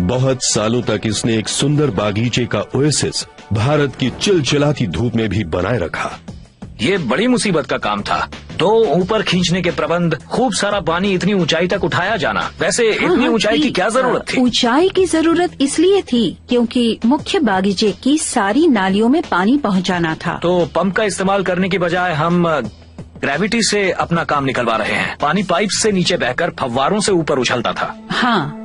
बहुत सालों तक इसने एक सुंदर बागीचे का ओएसिस भारत की चिलचिलाती धूप में भी बनाए रखा। ये बड़ी मुसीबत का काम था। तो ऊपर खींचने के प्रबंध, खूब सारा पानी इतनी ऊंचाई तक उठाया जाना। वैसे इतनी ऊंचाई की क्या जरूरत थी? ऊंचाई की जरूरत इसलिए थी क्योंकि मुख्य बागीचे की सारी नालियों में पानी पहुंचाना था। तो पंप का इस्तेमाल करने की बजाय हम ग्रेविटी से अपना काम निकलवा रहे हैं। पानी पाइप से नीचे बहकर फव्वारों से ऊपर उछलता था। हाँ,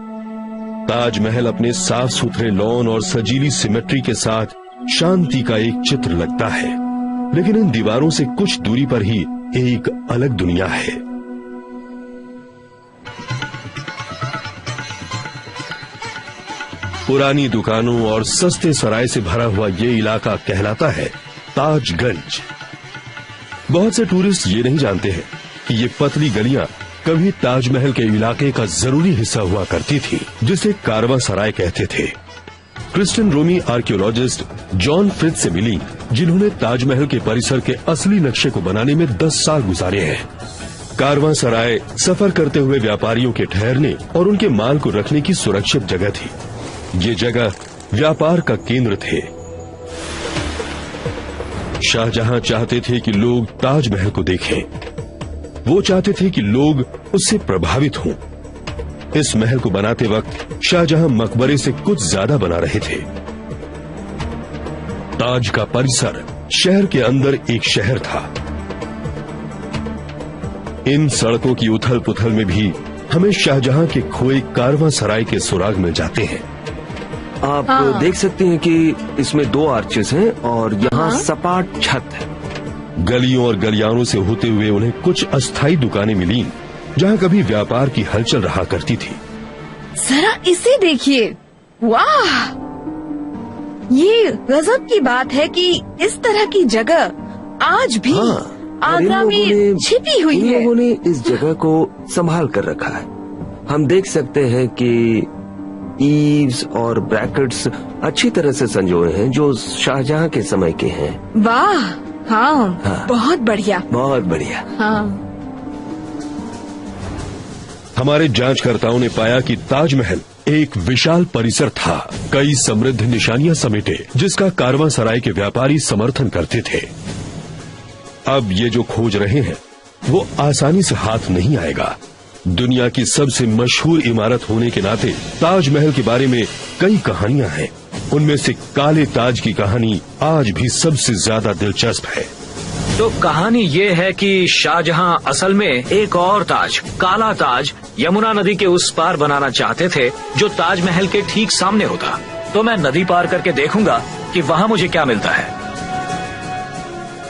ताजमहल अपने साफ सुथरे लॉन और सजीली सिमेट्री के साथ शांति का एक चित्र लगता है, लेकिन इन दीवारों से कुछ दूरी पर ही एक अलग दुनिया है। पुरानी दुकानों और सस्ते सराय से भरा हुआ ये इलाका कहलाता है ताजगंज। बहुत से टूरिस्ट ये नहीं जानते हैं कि ये पतली गलियां कभी ताजमहल के इलाके का जरूरी हिस्सा हुआ करती थी, जिसे कारवां सराय कहते थे। क्रिश्चियन रोमी आर्कियोलॉजिस्ट जॉन फिट्ज से मिली, जिन्होंने ताजमहल के परिसर के असली नक्शे को बनाने में 10 साल गुजारे हैं। कारवां सराय सफर करते हुए व्यापारियों के ठहरने और उनके माल को रखने की सुरक्षित जगह थी। ये जगह व्यापार का केंद्र थे। शाहजहां चाहते थे कि लोग ताजमहल को देखें। वो चाहते थे कि लोग उससे प्रभावित हों। इस महल को बनाते वक्त शाहजहां मकबरे से कुछ ज्यादा बना रहे थे। ताज का परिसर शहर के अंदर एक शहर था। इन सड़कों की उथल पुथल में भी हमें शाहजहां के खोए कारवां सराय के सुराग मिल जाते हैं। आप देख सकते हैं कि इसमें 2 आर्चेस हैं और यहाँ सपाट छत है। गलियों और गलियारों से होते हुए उन्हें कुछ अस्थायी दुकानें मिली, जहाँ कभी व्यापार की हलचल रहा करती थी। जरा इसे देखिए, वाह! ये गजब की बात है कि इस तरह की जगह आज भी आगरा में छिपी हुई है। इन लोगों ने इस जगह को संभाल कर रखा है। हम देख सकते हैं कि ईव्स और ब्रैकेट्स अच्छी तरह से संजोए हैं, जो शाहजहां के समय के हैं। वाह! हाँ, बहुत बढ़िया, बहुत बढ़िया। हाँ। हमारे जांचकर्ताओं ने पाया कि ताजमहल एक विशाल परिसर था, कई समृद्ध निशानियां समेटे, जिसका कारवां सराय के व्यापारी समर्थन करते थे। अब ये जो खोज रहे हैं वो आसानी से हाथ नहीं आएगा। दुनिया की सबसे मशहूर इमारत होने के नाते ताजमहल के बारे में कई कहानियां हैं। उनमें से काले ताज की कहानी आज भी सबसे ज्यादा दिलचस्प है। तो कहानी ये है कि शाहजहां असल में एक और ताज, काला ताज, यमुना नदी के उस पार बनाना चाहते थे, जो ताजमहल के ठीक सामने होता। तो मैं नदी पार करके देखूंगा कि वहाँ मुझे क्या मिलता है।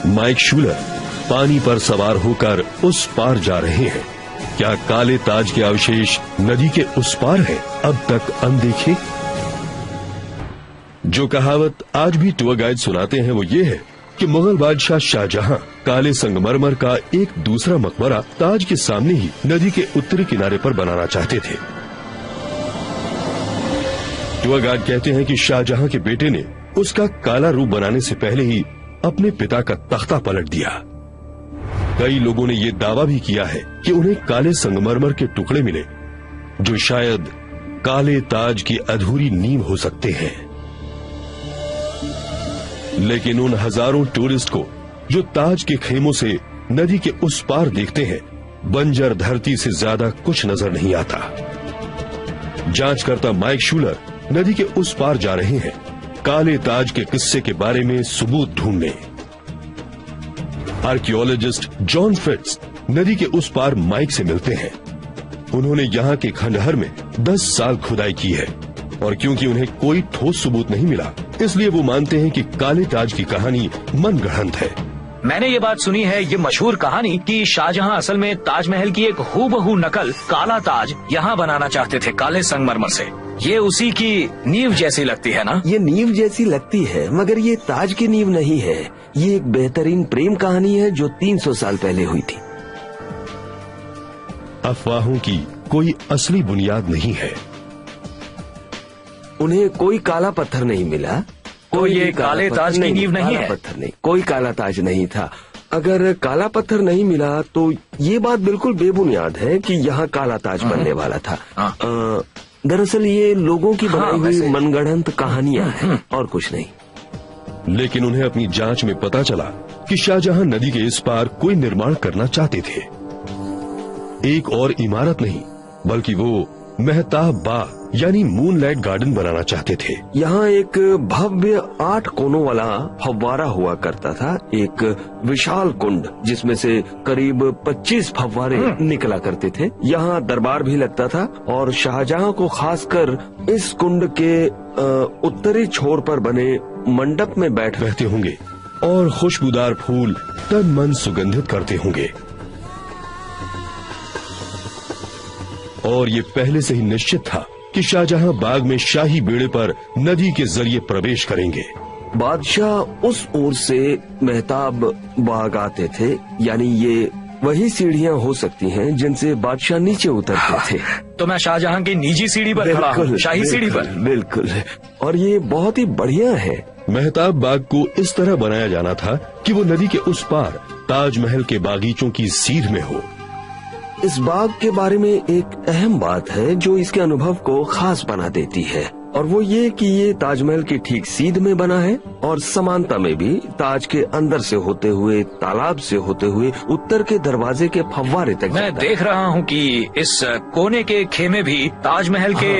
माइक शूलर पानी पर सवार होकर उस पार जा रहे हैं। क्या काले ताज के अवशेष नदी के उस पार है, अब तक अनदेखे? जो कहावत आज भी टूर गाइड सुनाते हैं वो ये है कि मुगल बादशाह शाहजहां काले संगमरमर का एक दूसरा मकबरा ताज के सामने ही नदी के उत्तरी किनारे पर बनाना चाहते थे। टूर गाइड कहते हैं कि शाहजहां के बेटे ने उसका काला रूप बनाने से पहले ही अपने पिता का तख्ता पलट दिया। कई लोगों ने ये दावा भी किया है कि उन्हें काले संगमरमर के टुकड़े मिले, जो शायद काले ताज की अधूरी नींव हो सकते हैं। लेकिन उन हजारों टूरिस्ट को जो ताज के खेमों से नदी के उस पार देखते हैं, बंजर धरती से ज्यादा कुछ नजर नहीं आता। जांचकर्ता माइक शूलर नदी के उस पार जा रहे हैं, काले ताज के किस्से के बारे में सबूत ढूंढने। आर्कियोलॉजिस्ट जॉन फिट्ज नदी के उस पार माइक से मिलते हैं। उन्होंने यहाँ के खंडहर में 10 साल खुदाई की है, और क्योंकि उन्हें कोई ठोस सबूत नहीं मिला, इसलिए वो मानते हैं कि काले ताज की कहानी मनगढ़ंत है। मैंने ये बात सुनी है, ये मशहूर कहानी, कि शाहजहां असल में ताजमहल की एक हूबहू नकल काला ताज यहाँ बनाना चाहते थे, काले संगमरमर से। ये उसी की नींव जैसी लगती है ना? ये नींव जैसी लगती है, मगर ये ताज की नींव नहीं है। ये एक बेहतरीन प्रेम कहानी है जो 300 साल पहले हुई थी। अफवाहों की कोई असली बुनियाद नहीं है। उन्हें कोई काला पत्थर नहीं मिला। तो कोई ये भी काला काले पत्थर ताज की नींव नहीं काला है? पत्थर नहीं, कोई काला ताज नहीं था। अगर काला पत्थर नहीं मिला तो ये बात बिल्कुल बेबुनियाद है कि यहाँ काला ताज बनने वाला था। हाँ। दरअसल ये लोगों की बनाई हुई वैसे- मनगढ़ंत कहानियां हैं और कुछ नहीं। लेकिन उन्हें अपनी जांच में पता चला कि शाहजहां नदी के इस पार कोई निर्माण करना चाहते थे। एक और इमारत नहीं, बल्कि वो मेहताब बाग यानी मूनलाइट गार्डन बनाना चाहते थे। यहाँ एक भव्य 8 कोनों वाला फव्वारा हुआ करता था, एक विशाल कुंड जिसमें से करीब 25 फव्वारे निकला करते थे। यहाँ दरबार भी लगता था और शाहजहां को खासकर इस कुंड के उत्तरी छोर पर बने मंडप में बैठ रहते होंगे और खुशबूदार फूल तन मन सुगंधित करते होंगे। और ये पहले से ही निश्चित था कि शाहजहां बाग में शाही बेड़े पर नदी के जरिए प्रवेश करेंगे। बादशाह उस ओर से मेहताब बाग आते थे, यानी ये वही सीढ़ियां हो सकती हैं जिनसे बादशाह नीचे उतरते थे। तो मैं शाहजहां की निजी सीढ़ी पर खड़ा हूँ, शाही सीढ़ी पर। बिल्कुल, और ये बहुत ही बढ़िया है। मेहताब बाग को इस तरह बनाया जाना था कि वो नदी के उस पार ताजमहल के बागीचों की सीध में हो। इस बाग के बारे में एक अहम बात है जो इसके अनुभव को खास बना देती है, और वो ये कि ये ताजमहल की ठीक सीध में बना है और समानता में भी जाज के अंदर से होते हुए, तालाब से होते हुए उत्तर के दरवाजे के फव्वारे तक मैं जाता है। देख रहा हूँ कि इस कोने के खेमे भी ताजमहल के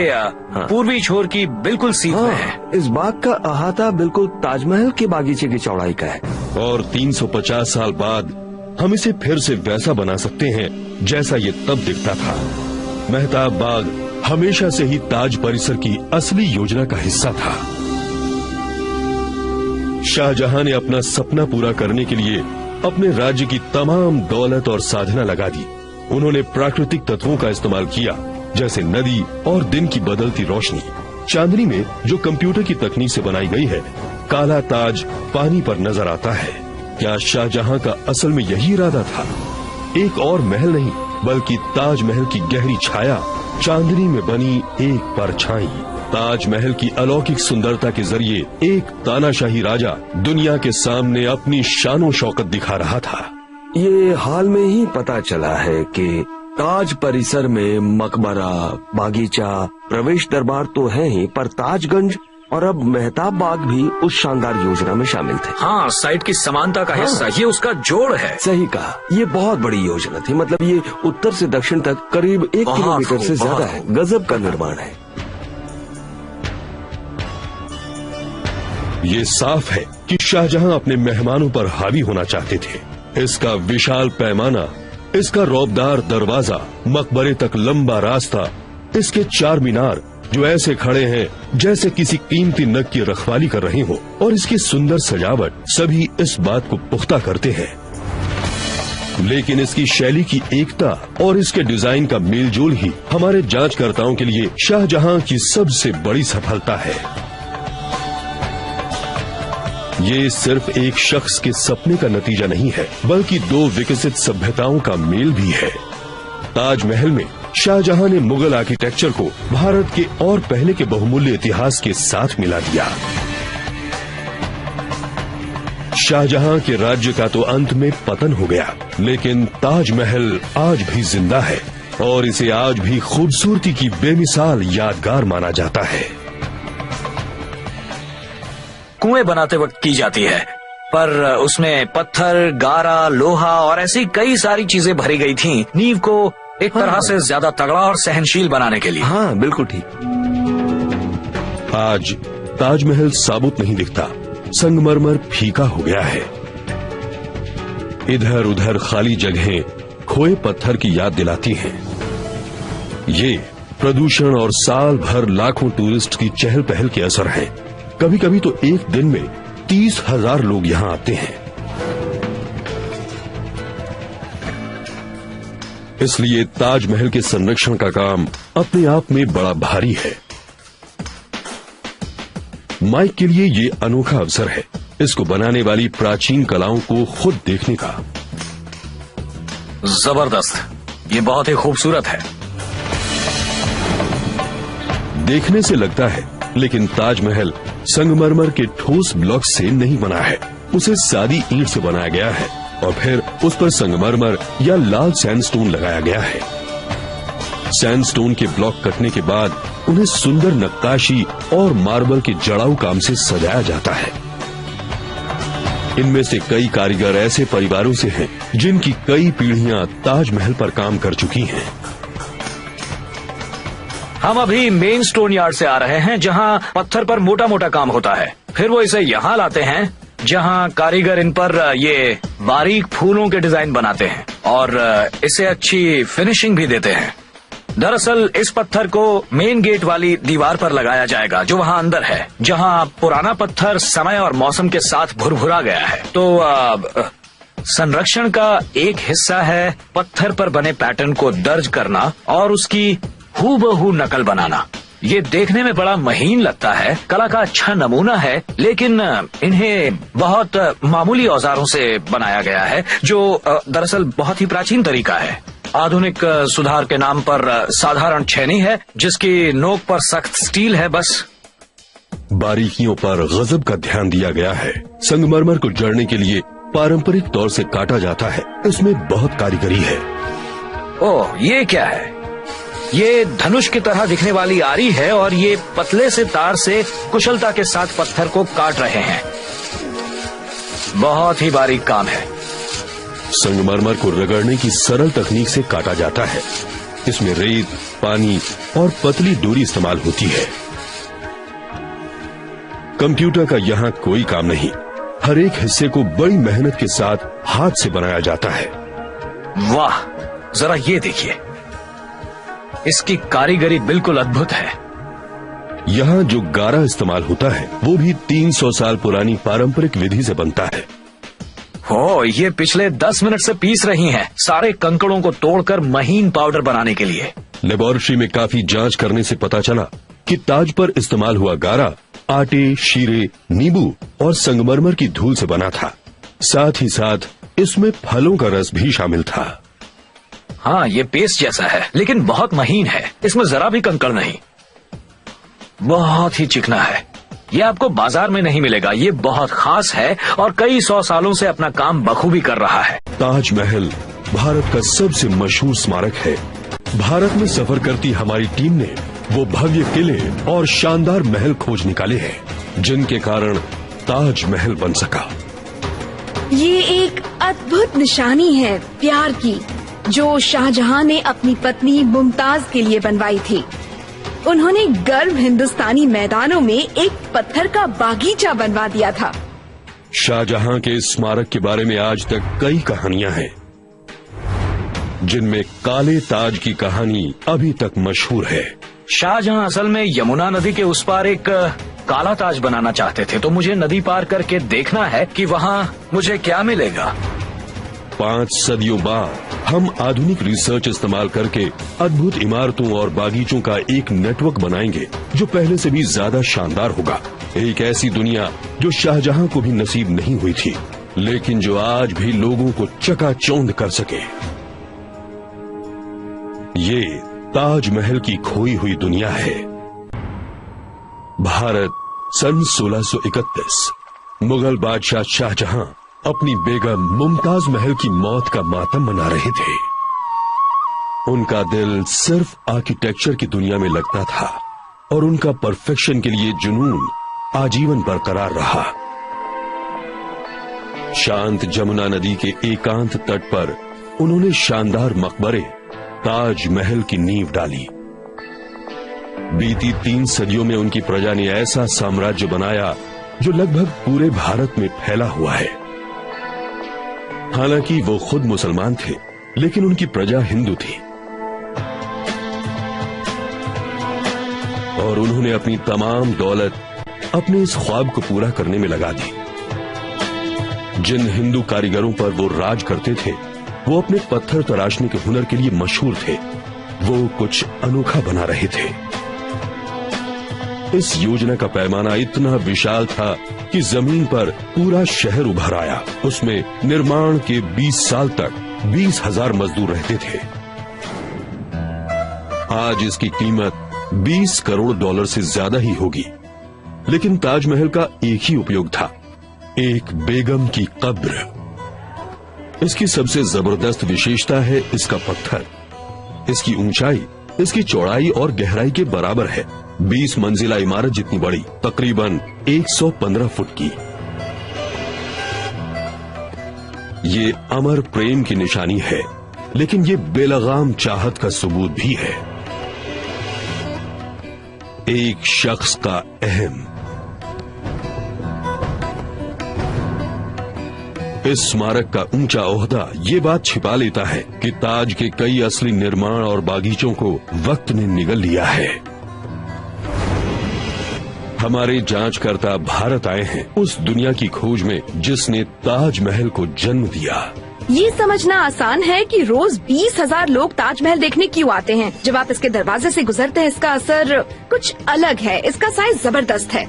पूर्वी छोर की बिल्कुल सीध में है। हाँ, इस बाग का अहाता बिल्कुल ताजमहल के बागीचे की चौड़ाई का है। और 350 साल बाद हम इसे फिर से वैसा बना सकते हैं जैसा ये तब दिखता था। मेहताब बाग हमेशा से ही ताज परिसर की असली योजना का हिस्सा था। शाहजहां ने अपना सपना पूरा करने के लिए अपने राज्य की तमाम दौलत और साधना लगा दी। उन्होंने प्राकृतिक तत्वों का इस्तेमाल किया, जैसे नदी और दिन की बदलती रोशनी। चांदनी में जो कंप्यूटर की तकनीक से बनाई गई है, काला ताज पानी पर नजर आता है। क्या शाहजहां का असल में यही इरादा था? एक और महल नहीं, बल्कि ताजमहल की गहरी छाया, चांदनी में बनी एक परछाई। ताजमहल की अलौकिक सुंदरता के जरिए एक तानाशाही राजा दुनिया के सामने अपनी शानो शौकत दिखा रहा था। ये हाल में ही पता चला है कि ताज परिसर में मकबरा, बागीचा, प्रवेश दरबार तो है ही, पर ताजगंज और अब मेहताब बाग भी उस शानदार योजना में शामिल थे। हाँ, साइट की समानता का हिस्सा, ये उसका जोड़ है। सही कहा, ये बहुत बड़ी योजना थी। मतलब ये उत्तर से दक्षिण तक करीब 1 बहुत किलोमीटर से खूब, ज्यादा बहुत है। गजब का निर्माण है। ये साफ है कि शाहजहां अपने मेहमानों पर हावी होना चाहते थे। इसका विशाल पैमाना, इसका रौबदार दरवाजा, मकबरे तक लंबा रास्ता, इसके 4 मीनार जो ऐसे खड़े हैं जैसे किसी कीमती नग की रखवाली कर रहे हो, और इसकी सुंदर सजावट, सभी इस बात को पुख्ता करते हैं। लेकिन इसकी शैली की एकता और इसके डिजाइन का मेलजोल ही हमारे जांचकर्ताओं के लिए शाहजहां की सबसे बड़ी सफलता है। ये सिर्फ एक शख्स के सपने का नतीजा नहीं है, बल्कि 2 विकसित सभ्यताओं का मेल भी है। ताजमहल में शाहजहां ने मुगल आर्किटेक्चर को भारत के और पहले के बहुमूल्य इतिहास के साथ मिला दिया। शाहजहां के राज्य का तो अंत में पतन हो गया, लेकिन ताजमहल आज भी जिंदा है और इसे आज भी खूबसूरती की बेमिसाल यादगार माना जाता है। कुएं बनाते वक्त की जाती है, पर उसमें पत्थर, गारा, लोहा और ऐसी कई सारी चीजें भरी गई थीं, नींव को एक तरह से ज्यादा तगड़ा और सहनशील बनाने के लिए। हाँ, बिल्कुल ठीक। आज ताजमहल साबुत नहीं दिखता, संगमरमर फीका हो गया है। इधर उधर खाली जगहें खोए पत्थर की याद दिलाती हैं। ये प्रदूषण और साल भर लाखों टूरिस्ट की चहल पहल के असर है। कभी कभी तो एक दिन में 30,000 लोग यहाँ आते हैं। इसलिए ताजमहल के संरक्षण का काम अपने आप में बड़ा भारी है। माइक के लिए ये अनोखा अवसर है इसको बनाने वाली प्राचीन कलाओं को खुद देखने का। जबरदस्त, ये बहुत ही खूबसूरत है। देखने से लगता है लेकिन ताजमहल संगमरमर के ठोस ब्लॉक से नहीं बना है। उसे सादी ईंट से बनाया गया है और फिर उस पर संगमरमर या लाल सैंडस्टोन लगाया गया है। सैंडस्टोन के ब्लॉक कटने के बाद उन्हें सुंदर नक्काशी और मार्बल के जड़ाऊ काम से सजाया जाता है। इनमें से कई कारीगर ऐसे परिवारों से हैं जिनकी कई पीढ़ियां ताजमहल पर काम कर चुकी हैं। हम अभी मेन स्टोन यार्ड से आ रहे हैं, जहां पत्थर पर मोटा मोटा काम होता है। फिर वो इसे यहाँ लाते हैं जहां कारीगर इन पर ये बारीक फूलों के डिजाइन बनाते हैं और इसे अच्छी फिनिशिंग भी देते हैं। दरअसल इस पत्थर को मेन गेट वाली दीवार पर लगाया जाएगा जो वहां अंदर है, जहां पुराना पत्थर समय और मौसम के साथ भुरभुरा गया है। तो संरक्षण का एक हिस्सा है पत्थर पर बने पैटर्न को दर्ज करना और उसकी हूबहू नकल बनाना। ये देखने में बड़ा महीन लगता है, कला का अच्छा नमूना है, लेकिन इन्हें बहुत मामूली औजारों से बनाया गया है, जो दरअसल बहुत ही प्राचीन तरीका है। आधुनिक सुधार के नाम पर साधारण छेनी है जिसकी नोक पर सख्त स्टील है। बस बारीकियों पर गजब का ध्यान दिया गया है। संगमरमर को जड़ने के लिए पारंपरिक तौर से काटा जाता है। इसमें बहुत कारीगरी है। ओह, ये क्या है? ये धनुष की तरह दिखने वाली आरी है और ये पतले से तार से कुशलता के साथ पत्थर को काट रहे हैं। बहुत ही बारीक काम है। संगमरमर को रगड़ने की सरल तकनीक से काटा जाता है। इसमें रेत, पानी और पतली डोरी इस्तेमाल होती है। कंप्यूटर का यहाँ कोई काम नहीं। हर एक हिस्से को बड़ी मेहनत के साथ हाथ से बनाया जाता है। वाह, जरा ये देखिए, इसकी कारीगरी बिल्कुल अद्भुत है। यहाँ जो गारा इस्तेमाल होता है वो भी 300 साल पुरानी पारंपरिक विधि से बनता है। हो, ये पिछले 10 मिनट से पीस रही हैं, सारे कंकड़ों को तोड़कर महीन पाउडर बनाने के लिए। लेबोरेटरी में काफी जांच करने से पता चला कि ताज पर इस्तेमाल हुआ गारा आटे, शीरे, नींबू और संगमरमर की धूल से बना था। साथ ही साथ इसमें फलों का रस भी शामिल था। हाँ, ये पेस्ट जैसा है लेकिन बहुत महीन है। इसमें जरा भी कंकड़ नहीं। बहुत ही चिकना है। ये आपको बाजार में नहीं मिलेगा। ये बहुत खास है और कई 100 सालों से अपना काम बखूबी कर रहा है। ताजमहल भारत का सबसे मशहूर स्मारक है। भारत में सफर करती हमारी टीम ने वो भव्य किले और शानदार महल खोज निकाले हैं जिनके कारण ताजमहल बन सका। ये एक अद्भुत निशानी है प्यार की, जो शाहजहां ने अपनी पत्नी मुमताज के लिए बनवाई थी। उन्होंने गर्म हिंदुस्तानी मैदानों में एक पत्थर का बागीचा बनवा दिया था। शाहजहां के इस स्मारक के बारे में आज तक कई कहानियां हैं, जिनमें काले ताज की कहानी अभी तक मशहूर है। शाहजहां असल में यमुना नदी के उस पार एक काला ताज बनाना चाहते थे, तो मुझे नदी पार करके देखना है कि वहाँ मुझे क्या मिलेगा। 5 सदियों बाद हम आधुनिक रिसर्च इस्तेमाल करके अद्भुत इमारतों और बागीचों का एक नेटवर्क बनाएंगे जो पहले से भी ज्यादा शानदार होगा। एक ऐसी दुनिया जो शाहजहां को भी नसीब नहीं हुई थी, लेकिन जो आज भी लोगों को चकाचौंध कर सके। ये ताजमहल की खोई हुई दुनिया है। भारत सन 1631। मुगल बादशाह शाहजहां अपनी बेगम मुमताज महल की मौत का मातम मना रहे थे। उनका दिल सिर्फ आर्किटेक्चर की दुनिया में लगता था और उनका परफेक्शन के लिए जुनून आजीवन बरकरार रहा। शांत जमुना नदी के एकांत तट पर उन्होंने शानदार मकबरे ताजमहल की नींव डाली। बीती 3 सदियों में उनकी प्रजा ने ऐसा साम्राज्य बनाया जो लगभग पूरे भारत में फैला हुआ है। हालांकि वो खुद मुसलमान थे, लेकिन उनकी प्रजा हिंदू थी और उन्होंने अपनी तमाम दौलत अपने इस ख्वाब को पूरा करने में लगा दी। जिन हिंदू कारीगरों पर वो राज करते थे, वो अपने पत्थर तराशने के हुनर के लिए मशहूर थे। वो कुछ अनोखा बना रहे थे। इस योजना का पैमाना इतना विशाल था कि जमीन पर पूरा शहर उभर आया। उसमें निर्माण के 20 साल तक 20,000 मजदूर रहते थे। आज इसकी कीमत $20 करोड़ से ज्यादा ही होगी। लेकिन ताजमहल का एक ही उपयोग था, एक बेगम की कब्र। इसकी सबसे जबरदस्त विशेषता है इसका पत्थर। इसकी ऊंचाई इसकी चौड़ाई और गहराई के बराबर है। 20 मंजिला इमारत जितनी बड़ी, तकरीबन 115 फुट की। ये अमर प्रेम की निशानी है, लेकिन ये बेलगाम चाहत का सबूत भी है। एक शख्स का अहम। इस स्मारक का ऊंचा ओहदा ये बात छिपा लेता है कि ताज के कई असली निर्माण और बागीचों को वक्त ने निगल लिया है। हमारे जांचकर्ता भारत आए हैं उस दुनिया की खोज में जिसने ताजमहल को जन्म दिया। ये समझना आसान है कि रोज 20,000 लोग ताजमहल देखने क्यों आते हैं। जब आप इसके दरवाजे से गुजरते हैं, इसका असर कुछ अलग है। इसका साइज जबरदस्त है।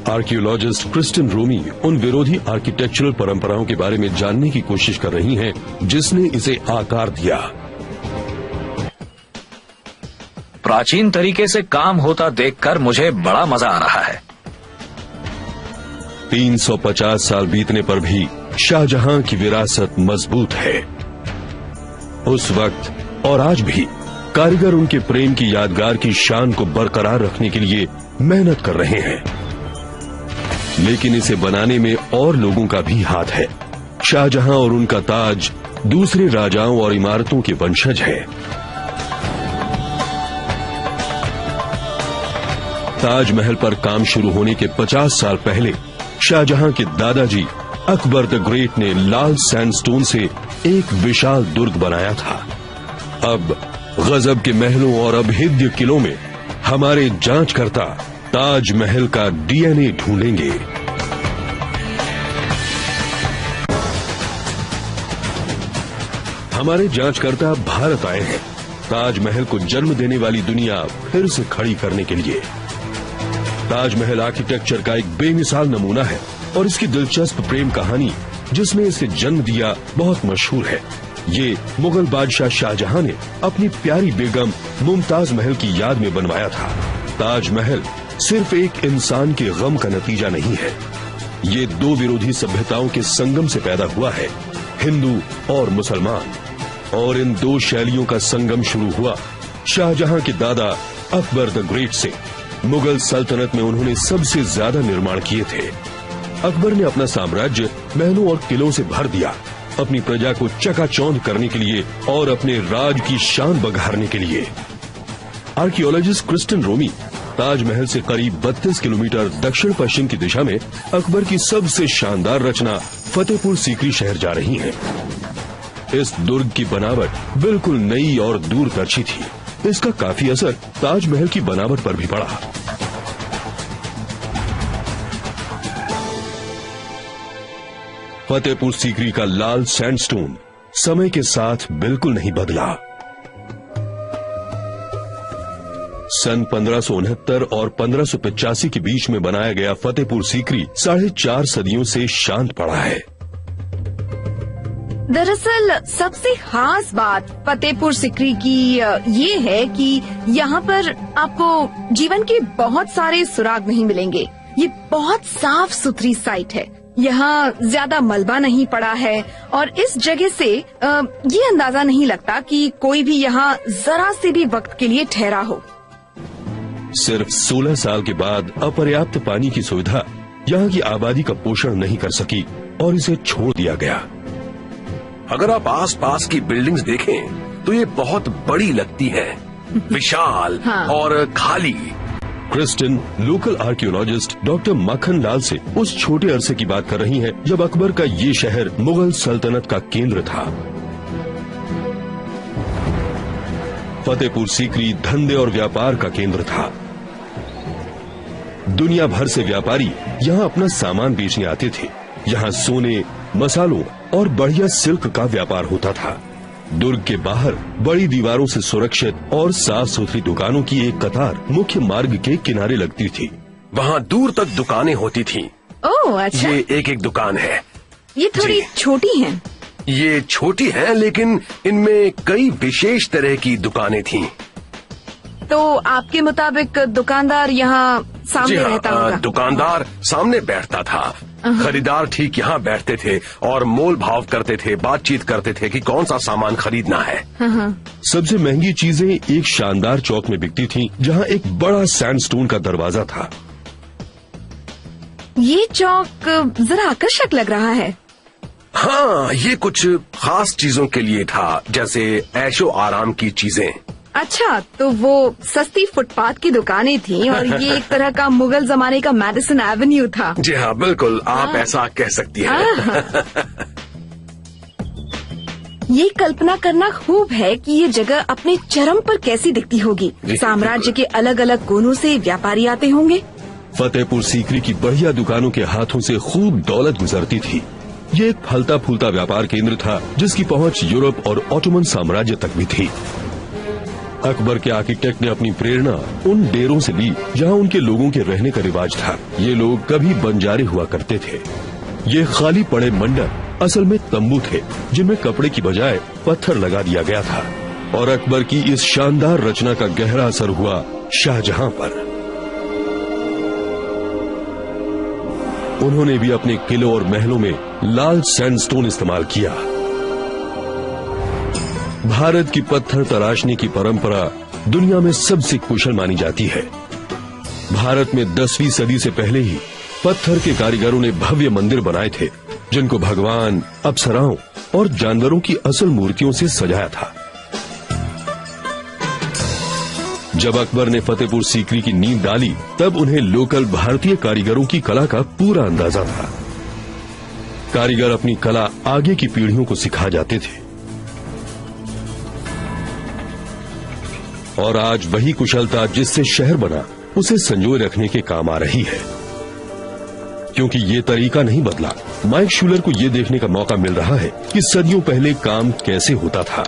आर्कियोलॉजिस्ट क्रिस्टिन रोमी उन विरोधी आर्किटेक्चरल परंपराओं के बारे में जानने की कोशिश कर रही हैं जिसने इसे आकार दिया। प्राचीन तरीके से काम होता देखकर मुझे बड़ा मजा आ रहा है। 350 साल बीतने पर भी शाहजहां की विरासत मजबूत है। उस वक्त और आज भी कारीगर उनके प्रेम की यादगार की शान को बरकरार रखने के लिए मेहनत कर रहे हैं। लेकिन इसे बनाने में और लोगों का भी हाथ है। शाहजहां और उनका ताज दूसरे राजाओं और इमारतों के वंशज है। ताजमहल पर काम शुरू होने के 50 साल पहले शाहजहां के दादाजी अकबर द ग्रेट ने लाल सैंडस्टोन से एक विशाल दुर्ग बनाया था। अब गजब के महलों और अभेद्य किलों में हमारे जांचकर्ता ताजमहल का डीएनए ढूंढेंगे। हमारे जांचकर्ता भारत आए हैं ताजमहल को जन्म देने वाली दुनिया फिर से खड़ी करने के लिए। ताजमहल आर्किटेक्चर का एक बेमिसाल नमूना है और इसकी दिलचस्प प्रेम कहानी जिसने इसे जन्म दिया बहुत मशहूर है। ये मुगल बादशाह शाहजहां ने अपनी प्यारी बेगम मुमताज महल की याद में बनवाया था। ताजमहल सिर्फ एक इंसान के गम का नतीजा नहीं है। ये दो विरोधी सभ्यताओं के संगम से पैदा हुआ है, हिंदू और मुसलमान। और इन दो शैलियों का संगम शुरू हुआ शाहजहां के दादा अकबर द ग्रेट से। मुगल सल्तनत में उन्होंने सबसे ज्यादा निर्माण किए थे। अकबर ने अपना साम्राज्य महलों और किलों से भर दिया, अपनी प्रजा को चकाचौंध करने के लिए और अपने राज की शान बघारने के लिए। आर्कियोलॉजिस्ट क्रिस्टिन रोमी ताजमहल से करीब 32 किलोमीटर दक्षिण पश्चिम की दिशा में अकबर की सबसे शानदार रचना फतेहपुर सीकरी शहर जा रही हैं। इस दुर्ग की बनावट बिल्कुल नई और दूरदर्शी थी। इसका काफी असर ताजमहल की बनावट पर भी पड़ा। फतेहपुर सीकरी का लाल सैंडस्टोन समय के साथ बिल्कुल नहीं बदला। सन 1569 और 1585 के बीच में बनाया गया फतेहपुर सीकरी 4.5 सदियों से शांत पड़ा है। दरअसल सबसे खास बात फतेहपुर सीकरी की ये है कि यहाँ पर आपको जीवन के बहुत सारे सुराग नहीं मिलेंगे। ये बहुत साफ सुथरी साइट है। यहाँ ज्यादा मलबा नहीं पड़ा है और इस जगह से ये अंदाजा नहीं लगता कि कोई भी यहाँ जरा से भी वक्त के लिए ठहरा हो। सिर्फ 16 साल के बाद अपर्याप्त पानी की सुविधा यहाँ की आबादी का पोषण नहीं कर सकी और इसे छोड़ दिया गया। अगर आप आसपास की बिल्डिंग्स देखें तो ये बहुत बड़ी लगती हैं, विशाल हाँ। और खाली। क्रिस्टिन लोकल आर्कियोलॉजिस्ट डॉक्टर मक्खन लाल से उस छोटे अरसे की बात कर रही हैं जब अकबर का ये शहर मुगल सल्तनत का केंद्र था। फतेहपुर सीकरी धंधे और व्यापार का केंद्र था। दुनिया भर से व्यापारी यहाँ अपना सामान बेचने आते थे। यहाँ सोने, मसालों और बढ़िया सिल्क का व्यापार होता था। दुर्ग के बाहर बड़ी दीवारों से सुरक्षित और साफ सुथरी दुकानों की एक कतार मुख्य मार्ग के किनारे लगती थी। वहाँ दूर तक दुकानें होती थीं। ओह अच्छा। ये एक एक दुकान है। ये थोड़ी छोटी हैं। ये छोटी हैं लेकिन इनमें कई विशेष तरह की दुकानें थीं। तो आपके मुताबिक दुकानदार यहाँ सामने जी रहता हाँ, होगा। दुकानदार सामने बैठता था, खरीदार ठीक यहाँ बैठते थे और मोल भाव करते थे, बातचीत करते थे कि कौन सा सामान खरीदना है। सबसे महंगी चीजें एक शानदार चौक में बिकती थीं, जहां एक बड़ा सैंडस्टोन का दरवाजा था। ये चौक जरा आकर्षक लग रहा है। हाँ, ये कुछ खास चीजों के लिए था, जैसे ऐशो आराम की चीजें। अच्छा, तो वो सस्ती फुटपाथ की दुकानें थीं और ये एक तरह का मुगल जमाने का मैडिसन एवेन्यू था। जी हाँ, बिल्कुल, आप ऐसा कह सकती हैं। ये कल्पना करना खूब है कि ये जगह अपने चरम पर कैसी दिखती होगी। जी, साम्राज्य के अलग अलग कोनों से व्यापारी आते होंगे। फतेहपुर सीकरी की बढ़िया दुकानों के हाथों से खूब दौलत गुजरती थी। ये एक फलता फूलता व्यापार केंद्र था, जिसकी पहुंच यूरोप और ऑटोमन साम्राज्य तक भी थी। अकबर के आर्किटेक्ट ने अपनी प्रेरणा उन डेरों से ली जहां उनके लोगों के रहने का रिवाज था। ये लोग कभी बंजारे हुआ करते थे। ये खाली पड़े मंडप असल में तंबू थे, जिनमें कपड़े की बजाय पत्थर लगा दिया गया था। और अकबर की इस शानदार रचना का गहरा असर हुआ शाहजहां पर। उन्होंने भी अपने किलों और महलों में लाल सैंडस्टोन इस्तेमाल किया। भारत की पत्थर तराशने की परंपरा दुनिया में सबसे कुशल मानी जाती है। भारत में 10वीं सदी से पहले ही पत्थर के कारीगरों ने भव्य मंदिर बनाए थे, जिनको भगवान, अप्सराओं और जानवरों की असल मूर्तियों से सजाया था। जब अकबर ने फतेहपुर सीकरी की नींव डाली, तब उन्हें लोकल भारतीय कारीगरों की कला का पूरा अंदाजा था। कारीगर अपनी कला आगे की पीढ़ियों को सिखा जाते थे। और आज वही कुशलता जिससे शहर बना, उसे संजोए रखने के काम आ रही है। क्योंकि ये तरीका नहीं बदला, माइक शूलर को ये देखने का मौका मिल रहा है कि सदियों पहले काम कैसे होता था।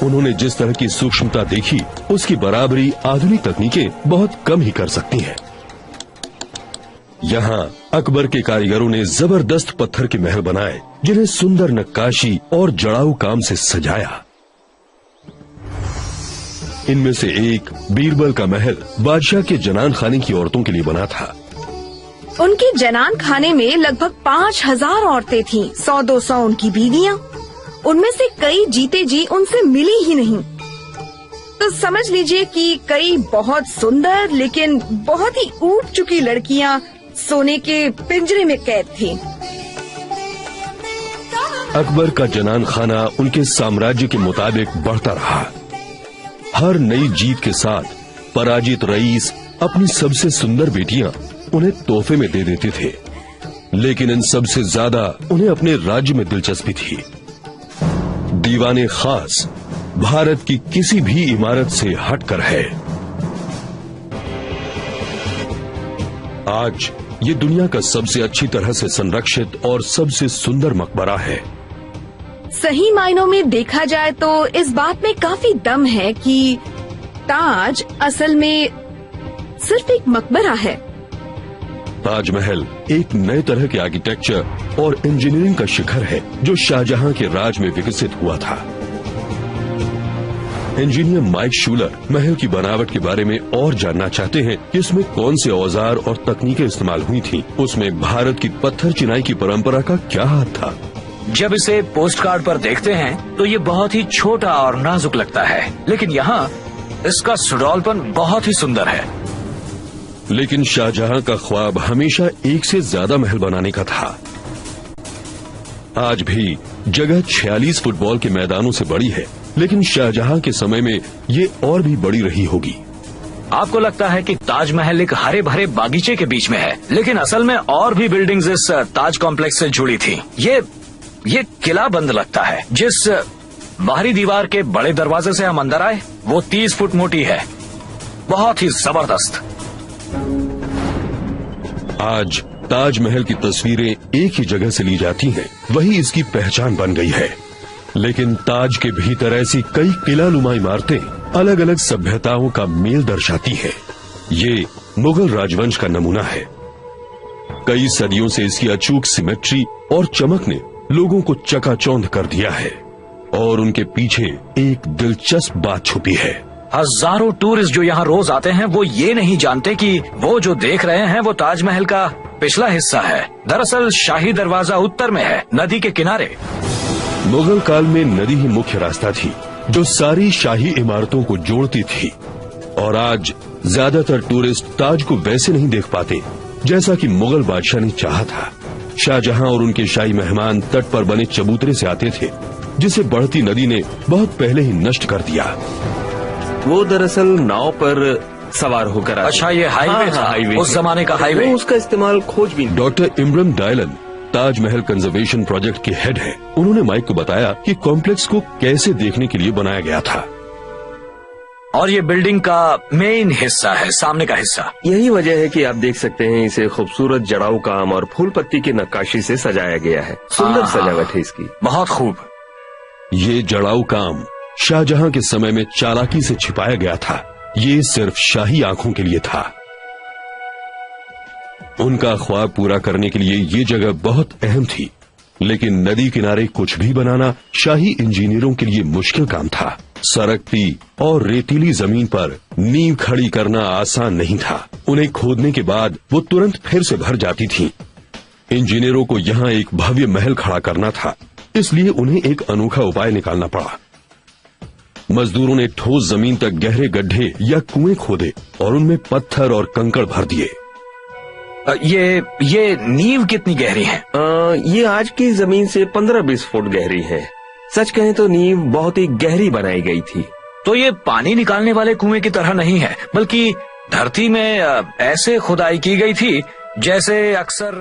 उन्होंने जिस तरह की सूक्ष्मता देखी, उसकी बराबरी आधुनिक तकनीकें बहुत कम ही कर सकती हैं। यहाँ अकबर के कारीगरों ने जबरदस्त पत्थर के महल बनाए, जिन्हें सुंदर नक्काशी और जड़ाऊ काम से सजाया। इनमें से एक बीरबल का महल बादशाह के जनान खाने की औरतों के लिए बना था। उनके जनान खाने में लगभग 5000 औरतें थीं, 100-200 उनकी बीवियां। उनमें से कई जीते जी उनसे मिली ही नहीं। तो समझ लीजिए कि कई बहुत सुंदर लेकिन बहुत ही ऊब चुकी लड़कियां सोने के पिंजरे में कैद थी। अकबर का जनान खाना उनके साम्राज्य के मुताबिक बढ़ता रहा। हर नई जीत के साथ पराजित रईस अपनी सबसे सुंदर बेटियां उन्हें तोहफे में दे देते थे, लेकिन इन सबसे ज्यादा उन्हें अपने राज्य में दिलचस्पी थी। दीवाने खास भारत की किसी भी इमारत से हटकर है। आज ये दुनिया का सबसे अच्छी तरह से संरक्षित और सबसे सुंदर मकबरा है। सही मायनों में देखा जाए तो इस बात में काफी दम है कि ताज असल में सिर्फ एक मकबरा है। ताजमहल एक नए तरह के आर्किटेक्चर और इंजीनियरिंग का शिखर है, जो शाहजहां के राज में विकसित हुआ था। इंजीनियर माइक शूलर महल की बनावट के बारे में और जानना चाहते हैं कि इसमें कौन से औजार और तकनीकें इस्तेमाल हुई थीं। उसमें भारत की पत्थर चिनाई की परंपरा का क्या हाथ था। जब इसे पोस्ट कार्ड पर देखते हैं तो ये बहुत ही छोटा और नाजुक लगता है, लेकिन यहाँ इसका सुडौलपन बहुत ही सुंदर है। लेकिन शाहजहां का ख्वाब हमेशा एक से ज्यादा महल बनाने का था। आज भी जगह 46 फुटबॉल के मैदानों से बड़ी है, लेकिन शाहजहां के समय में ये और भी बड़ी रही होगी। आपको लगता है कि ताजमहल एक हरे भरे बागीचे के बीच में है, लेकिन असल में और भी बिल्डिंग्स इस ताज कॉम्प्लेक्स से जुड़ी थी। ये किला बंद लगता है। जिस बाहरी दीवार के बड़े दरवाजे से हम अंदर आए, वो 30 फुट मोटी है, बहुत ही जबरदस्त। आज ताजमहल की तस्वीरें एक ही जगह से ली जाती हैं, वही इसकी पहचान बन गई है। लेकिन ताज के भीतर ऐसी कई किलानुमा इमारतें अलग अलग सभ्यताओं का मेल दर्शाती हैं। ये मुगल राजवंश का नमूना है। कई सदियों से इसकी अचूक सिमेट्री और चमक ने लोगों को चकाचौंध कर दिया है। और उनके पीछे एक दिलचस्प बात छुपी है। हजारों टूरिस्ट जो यहाँ रोज आते हैं वो ये नहीं जानते कि वो जो देख रहे हैं वो ताजमहल का पिछला हिस्सा है। दरअसल शाही दरवाजा उत्तर में है, नदी के किनारे। मुगल काल में नदी ही मुख्य रास्ता थी जो सारी शाही इमारतों को जोड़ती थी, और आज ज्यादातर टूरिस्ट ताज को वैसे नहीं देख पाते जैसा कि मुगल बादशाह ने चाहा था। शाहजहां और उनके शाही मेहमान तट पर बने चबूतरे से आते थे, जिसे बढ़ती नदी ने बहुत पहले ही नष्ट कर दिया। वो दरअसल नाव पर सवार होकर आते। अच्छा, ये हाईवे था, हाईवे उस जमाने का हाईवे। वो उसका इस्तेमाल खोजबीन। Doctor Imran Dylan Taj Mahal conservation project के हेड है। उन्होंने माइक को बताया कि कॉम्प्लेक्स को कैसे देखने के लिए बनाया गया था। और ये बिल्डिंग का मेन हिस्सा है, सामने का हिस्सा। यही वजह है कि आप देख सकते हैं इसे खूबसूरत जड़ाऊ काम और फूल पत्ती की नक्काशी से सजाया गया है। सुंदर सजावट है इसकी। बहुत खूब। ये जड़ाऊ काम शाहजहां के समय में चालाकी से छिपाया गया था। ये सिर्फ शाही आंखों के लिए था। उनका ख्वाब पूरा करने के लिए ये जगह बहुत अहम थी, लेकिन नदी किनारे कुछ भी बनाना शाही इंजीनियरों के लिए मुश्किल काम था। सरकती और रेतीली जमीन पर नींव खड़ी करना आसान नहीं था। उन्हें खोदने के बाद वो तुरंत फिर से भर जाती थीं। इंजीनियरों को यहाँ एक भव्य महल खड़ा करना था, इसलिए उन्हें एक अनोखा उपाय निकालना पड़ा। मजदूरों ने ठोस जमीन तक गहरे गड्ढे या कुएं खोदे और उनमें पत्थर और कंकड़ भर दिए। ये नींव कितनी गहरी है? ये आज की जमीन से 15-20 फुट गहरी है। सच कहें तो नींव बहुत ही गहरी बनाई गई थी। तो ये पानी निकालने वाले कुएं की तरह नहीं है, बल्कि धरती में ऐसे खुदाई की गई थी जैसे अक्सर